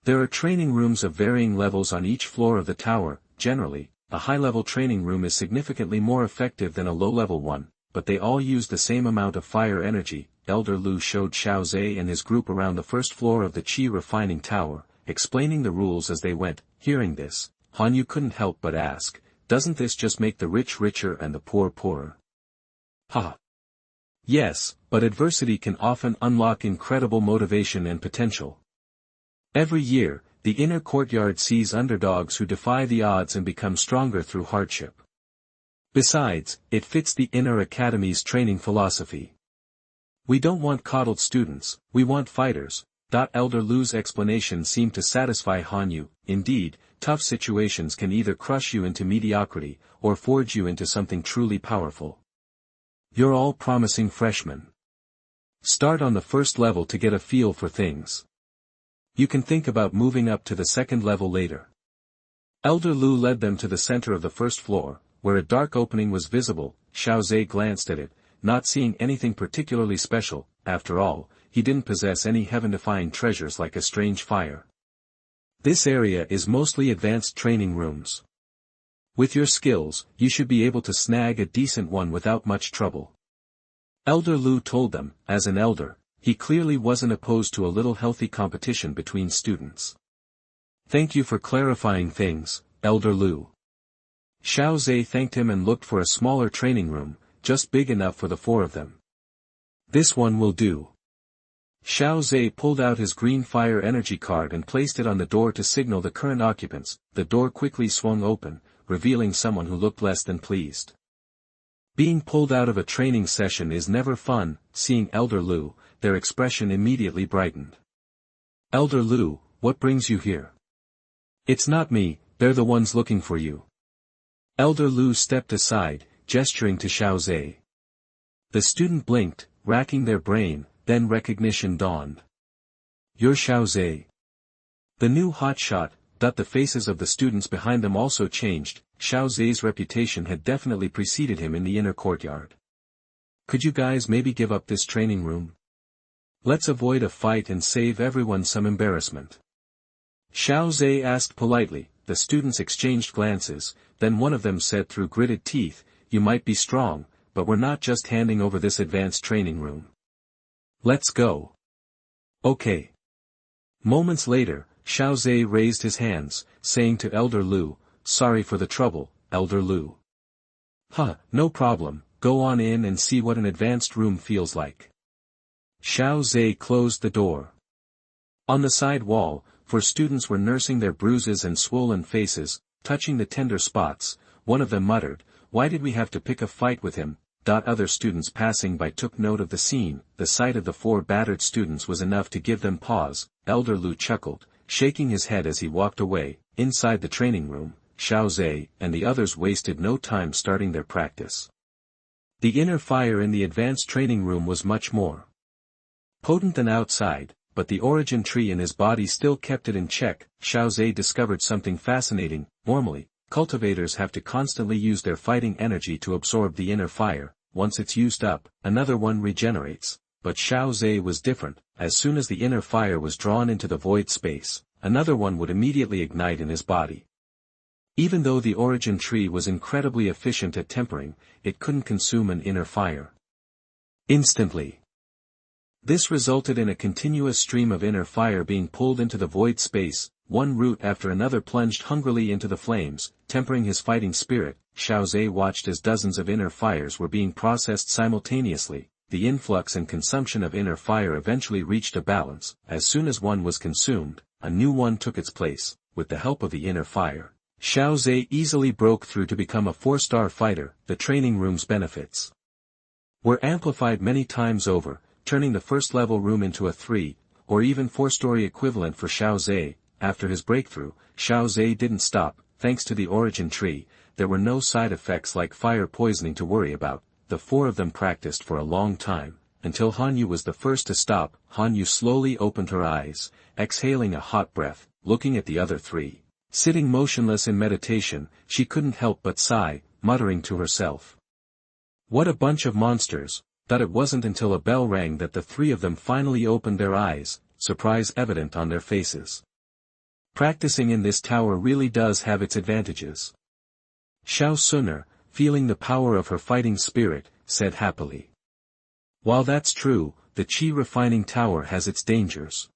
There are training rooms of varying levels on each floor of the tower. Generally, a high-level training room is significantly more effective than a low-level one, but they all use the same amount of fire energy. Elder Lu showed Xiao Zhe and his group around the first floor of the Qi refining tower, explaining the rules as they went. Hearing this, Hanyu couldn't help but ask, "Doesn't this just make the rich richer and the poor poorer?" "Ha! Yes, but adversity can often unlock incredible motivation and potential. Every year, the inner courtyard sees underdogs who defy the odds and become stronger through hardship. Besides, it fits the inner academy's training philosophy. We don't want coddled students, we want fighters." Elder Lu's explanation seemed to satisfy Hanyu. Indeed, tough situations can either crush you into mediocrity, or forge you into something truly powerful. You're all promising freshmen. Start on the first level to get a feel for things. You can think about moving up to the second level later. Elder Lu led them to the center of the first floor, where a dark opening was visible. Xiao Zhe glanced at it, not seeing anything particularly special. After all, he didn't possess any heaven-defying treasures like a strange fire. This area is mostly advanced training rooms. With your skills, you should be able to snag a decent one without much trouble. Elder Lu told them. As an elder, he clearly wasn't opposed to a little healthy competition between students. "Thank you for clarifying things, Elder Lu." Xiao Zhe thanked him and looked for a smaller training room, just big enough for the four of them. "This one will do." Xiao Zhe pulled out his green fire energy card and placed it on the door to signal the current occupants. The door quickly swung open, revealing someone who looked less than pleased. Being pulled out of a training session is never fun. Seeing Elder Lu, their expression immediately brightened. "Elder Lu, what brings you here?" "It's not me, they're the ones looking for you." Elder Lu stepped aside, gesturing to Xiao Zhe. The student blinked, racking their brain, then recognition dawned. "You're Xiao Zhe." The new hotshot. The faces of the students behind them also changed. Xiao Zhe's reputation had definitely preceded him in the inner courtyard. "Could you guys maybe give up this training room? Let's avoid a fight and save everyone some embarrassment." Xiao Zhe asked politely. The students exchanged glances, then one of them said through gritted teeth, "You might be strong, but we're not just handing over this advanced training room. Let's go." "Okay." Moments later, Xiao Zhe raised his hands, saying to Elder Lu, "Sorry for the trouble, Elder Lu." No problem, go on in and see what an advanced room feels like." Xiao Zhe closed the door. On the side wall, four students were nursing their bruises and swollen faces, touching the tender spots. One of them muttered, "Why did we have to pick a fight with him?" Other students passing by took note of the scene. The sight of the 4 battered students was enough to give them pause. Elder Lu chuckled, shaking his head as he walked away. Inside the training room, Xiao Zhe and the others wasted no time starting their practice. The inner fire in the advanced training room was much more potent than outside, but the origin tree in his body still kept it in check. Xiao Zhe discovered something fascinating. Normally, cultivators have to constantly use their fighting energy to absorb the inner fire. Once it's used up, another one regenerates. But Xiao Zhe was different. As soon as the inner fire was drawn into the void space, another one would immediately ignite in his body. Even though the origin tree was incredibly efficient at tempering, it couldn't consume an inner fire instantly. This resulted in a continuous stream of inner fire being pulled into the void space. One root after another plunged hungrily into the flames, tempering his fighting spirit. Xiao Zhe watched as dozens of inner fires were being processed simultaneously. The influx and consumption of inner fire eventually reached a balance. As soon as one was consumed, a new one took its place. With the help of the inner fire, Xiao Zhe easily broke through to become a 4-star fighter. The training room's benefits were amplified many times over, turning the first-level room into a 3, or even 4-story equivalent for Xiao Zhe. After his breakthrough, Xiao Zhe didn't stop. Thanks to the origin tree, there were no side effects like fire poisoning to worry about. The 4 of them practiced for a long time, until Hanyu was the first to stop. Hanyu slowly opened her eyes, exhaling a hot breath. Looking at the other 3, sitting motionless in meditation, she couldn't help but sigh, muttering to herself, "What a bunch of monsters." That it wasn't until a bell rang that the 3 of them finally opened their eyes, surprise evident on their faces. Practicing in this tower really does have its advantages. Xiao Xun'er, feeling the power of her fighting spirit, said happily. While that's true, the qi refining tower has its dangers.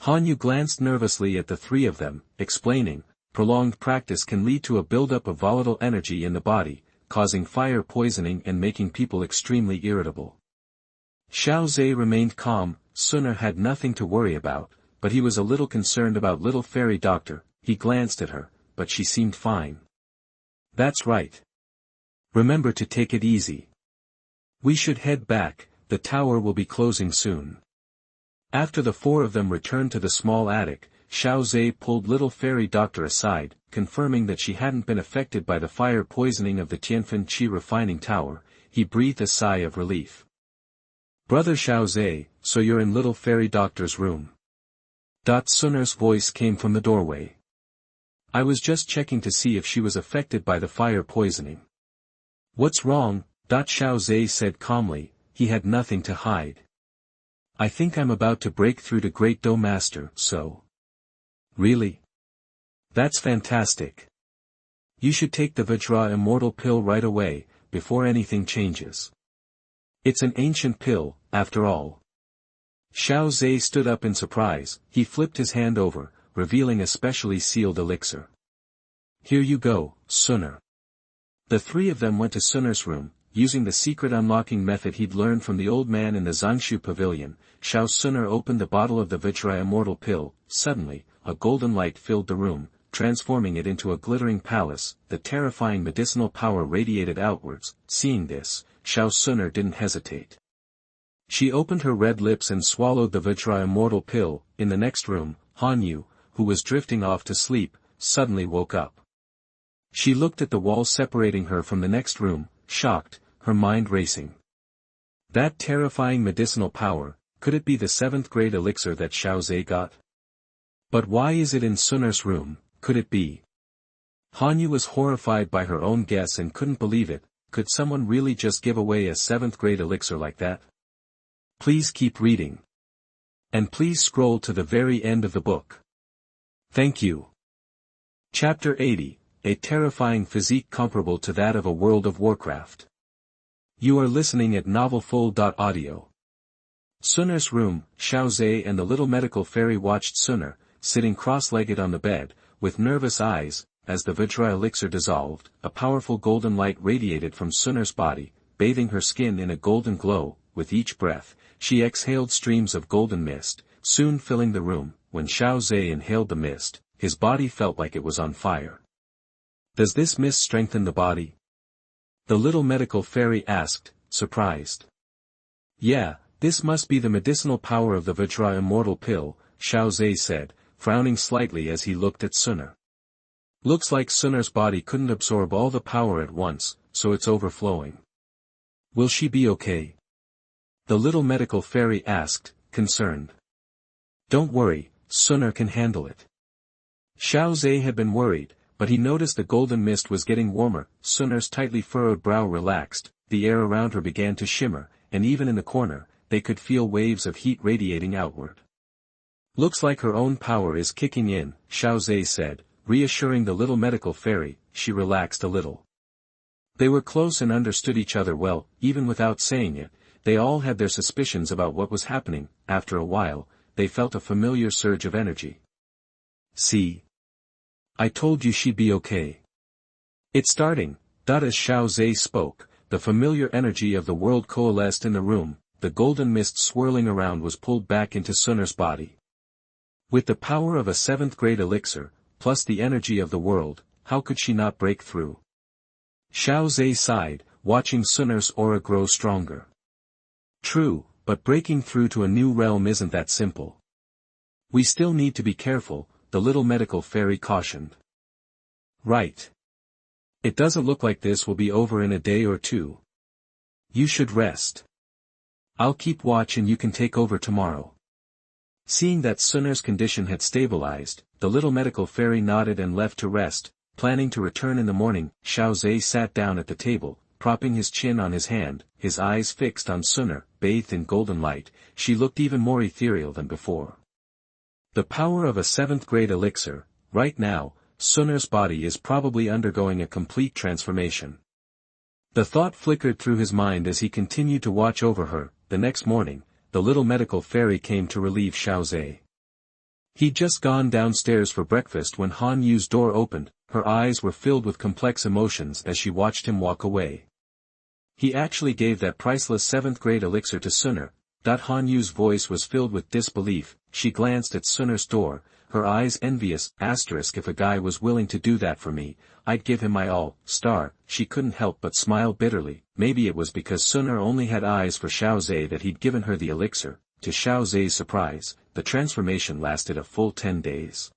Hanyu glanced nervously at the 3 of them, explaining, prolonged practice can lead to a buildup of volatile energy in the body, causing fire poisoning and making people extremely irritable. Xiao Zhe remained calm. Xun'er had nothing to worry about, but he was a little concerned about little fairy doctor. He glanced at her, but she seemed fine. That's right. Remember to take it easy. We should head back, the tower will be closing soon. After the 4 of them returned to the small attic, Xiao Zhe pulled little fairy doctor aside, confirming that she hadn't been affected by the fire poisoning of the Tianfen Qi refining tower. He breathed a sigh of relief. Brother Xiao Zhe, so you're in little fairy doctor's room. Xun'er's voice came from the doorway. I was just checking to see if she was affected by the fire poisoning. What's wrong? Xiao Zhe said calmly. He had nothing to hide. I think I'm about to break through to Great Dou Master, so. Really? That's fantastic. You should take the Vajra Immortal Pill right away, before anything changes. It's an ancient pill, after all. Xiao Zhe stood up in surprise. He flipped his hand over, revealing a specially sealed elixir. Here you go, Xun'er. The 3 of them went to Xun'er's room, using the secret unlocking method he'd learned from the old man in the Zangshu pavilion. Xiao Xun'er opened the bottle of the Vajra Immortal Pill. Suddenly, a golden light filled the room, transforming it into a glittering palace. The terrifying medicinal power radiated outwards. Seeing this, Xiao Xun'er didn't hesitate. She opened her red lips and swallowed the Vajra Immortal Pill. In the next room, Hanyu, who was drifting off to sleep, suddenly woke up. She looked at the wall separating her from the next room, shocked, her mind racing. That terrifying medicinal power, could it be the 7th grade elixir that Xiao Zhe got? But why is it in Xun'er's room? Could it be? Hanyu was horrified by her own guess and couldn't believe it. Could someone really just give away a 7th grade elixir like that? Please keep reading. And please scroll to the very end of the book. Thank you. Chapter 80, a terrifying physique comparable to that of a world of Warcraft. You are listening at novelfull.audio. Xun'er's room. Xiao Zhe and the little medical fairy watched Xun'er, sitting cross-legged on the bed, with nervous eyes. As the Vajra elixir dissolved, a powerful golden light radiated from Xun'er's body, bathing her skin in a golden glow. With each breath, she exhaled streams of golden mist, soon filling the room. When Xiao Zhe inhaled the mist, his body felt like it was on fire. Does this mist strengthen the body? The little medical fairy asked, surprised. Yeah, this must be the medicinal power of the Vajra immortal pill, Xiao Zhe said, frowning slightly as he looked at Xun'er. Looks like Xun'er's body couldn't absorb all the power at once, so it's overflowing. Will she be okay? The little medical fairy asked, concerned. Don't worry, Xun'er can handle it. Xiao Zhe had been worried, but he noticed the golden mist was getting warmer. Xun'er's tightly furrowed brow relaxed, the air around her began to shimmer, and even in the corner, they could feel waves of heat radiating outward. Looks like her own power is kicking in, Xiao Zhe said, reassuring the little medical fairy. She relaxed a little. They were close and understood each other well, even without saying it. They all had their suspicions about what was happening. After a while, they felt a familiar surge of energy. See? I told you she'd be okay. It's starting. As Xiao Zhe spoke, the familiar energy of the world coalesced in the room. The golden mist swirling around was pulled back into Xun'er's body. With the power of a 7th grade elixir, plus the energy of the world, how could she not break through? Xiao Zhe sighed, watching Xun'er's aura grow stronger. True, but breaking through to a new realm isn't that simple. We still need to be careful, the little medical fairy cautioned. Right. It doesn't look like this will be over in a day or two. You should rest. I'll keep watch and you can take over tomorrow. Seeing that Xun'er's condition had stabilized, the little medical fairy nodded and left to rest, planning to return in the morning. Xiao Zhe sat down at the table, propping his chin on his hand, his eyes fixed on Xun'er. Bathed in golden light, she looked even more ethereal than before. The power of a 7th grade elixir. Right now, Xun'er's body is probably undergoing a complete transformation. The thought flickered through his mind as he continued to watch over her. The next morning, the little medical fairy came to relieve Xiao Zhe. He'd just gone downstairs for breakfast when Han Yu's door opened. Her eyes were filled with complex emotions as she watched him walk away. He actually gave that priceless 7th grade elixir to Xun'er. Han Yu's voice was filled with disbelief. She glanced at Xun'er's door, her eyes envious. If a guy was willing to do that for me, I'd give him my all. She couldn't help but smile bitterly. Maybe it was because Xun'er only had eyes for Xiao Zhe that he'd given her the elixir. To Xiao Zhe's surprise, the transformation lasted a full 10 days.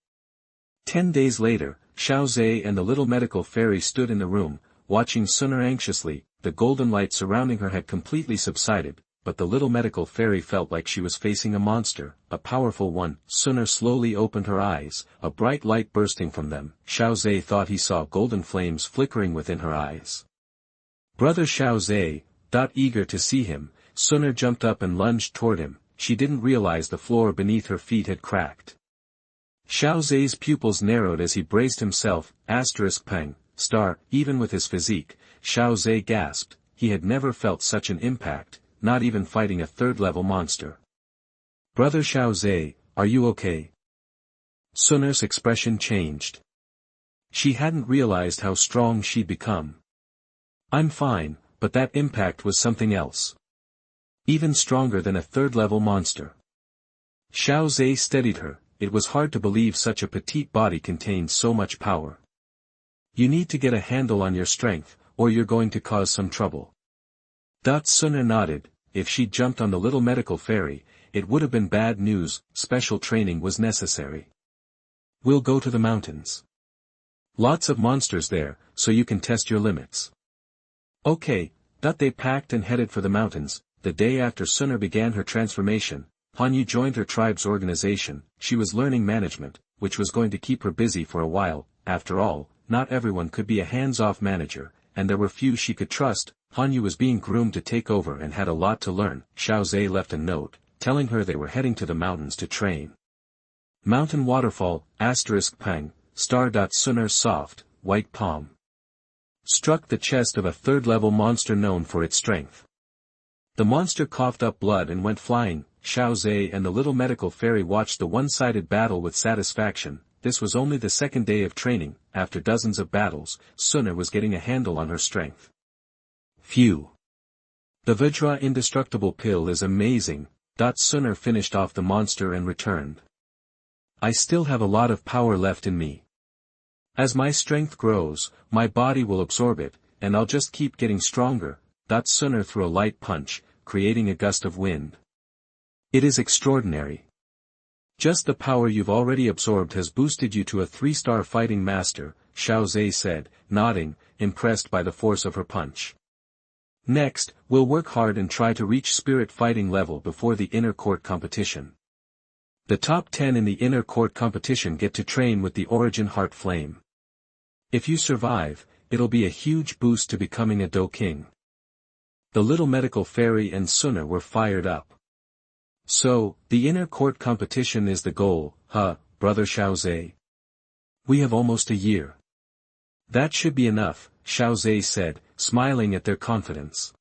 10 days later, Xiao Zhe and the little medical fairy stood in the room, watching Xun'er anxiously. The golden light surrounding her had completely subsided, but the little medical fairy felt like she was facing a monster, a powerful one. Xun'er slowly opened her eyes, a bright light bursting from them. Xiao Zhe thought he saw golden flames flickering within her eyes. Brother Xiao Zhe, eager to see him, Xun'er jumped up and lunged toward him. She didn't realize the floor beneath her feet had cracked. Xiao Zhe's pupils narrowed as he braced himself. Pang. Even with his physique, Xiao Zhe gasped. He had never felt such an impact, not even fighting a 3rd-level monster. Brother Xiao Zhe, are you okay? Xun'er's expression changed. She hadn't realized how strong she'd become. I'm fine, but that impact was something else. Even stronger than a 3rd-level monster. Xiao Zhe steadied her. It was hard to believe such a petite body contained so much power. You need to get a handle on your strength, or you're going to cause some trouble. Xun'er nodded. If she'd jumped on the little medical fairy, it would have been bad news. Special training was necessary. We'll go to the mountains. Lots of monsters there, so you can test your limits. Okay. They packed and headed for the mountains. The day after Xun'er began her transformation, Han Yu joined her tribe's organization. She was learning management, which was going to keep her busy for a while. After all, not everyone could be a hands-off manager, and there were few she could trust. Han Yu was being groomed to take over and had a lot to learn. Xiao Zhe left a note, telling her they were heading to the mountains to train. Mountain waterfall, Pang, Xun'er's soft, white palm struck the chest of a 3rd-level monster known for its strength. The monster coughed up blood and went flying. Xiao Zhe and the little medical fairy watched the one-sided battle with satisfaction. This was only the 2nd day of training. After dozens of battles, Xun'er was getting a handle on her strength. Phew! The Vajra indestructible pill is amazing. Xun'er finished off the monster and returned. I still have a lot of power left in me. As my strength grows, my body will absorb it, and I'll just keep getting stronger. Dou Xun'er threw a light punch, creating a gust of wind. It is extraordinary. Just the power you've already absorbed has boosted you to a 3-star fighting master, Xiao Xun'er said, nodding, impressed by the force of her punch. Next, we'll work hard and try to reach spirit fighting level before the inner court competition. The top 10 in the inner court competition get to train with the origin heart flame. If you survive, it'll be a huge boost to becoming a Dou king. The little medical fairy and Xun'er were fired up. So, the inner court competition is the goal, huh, brother Xiao Xun'er? We have almost a year. That should be enough, Xiao Xun'er said, smiling at their confidence.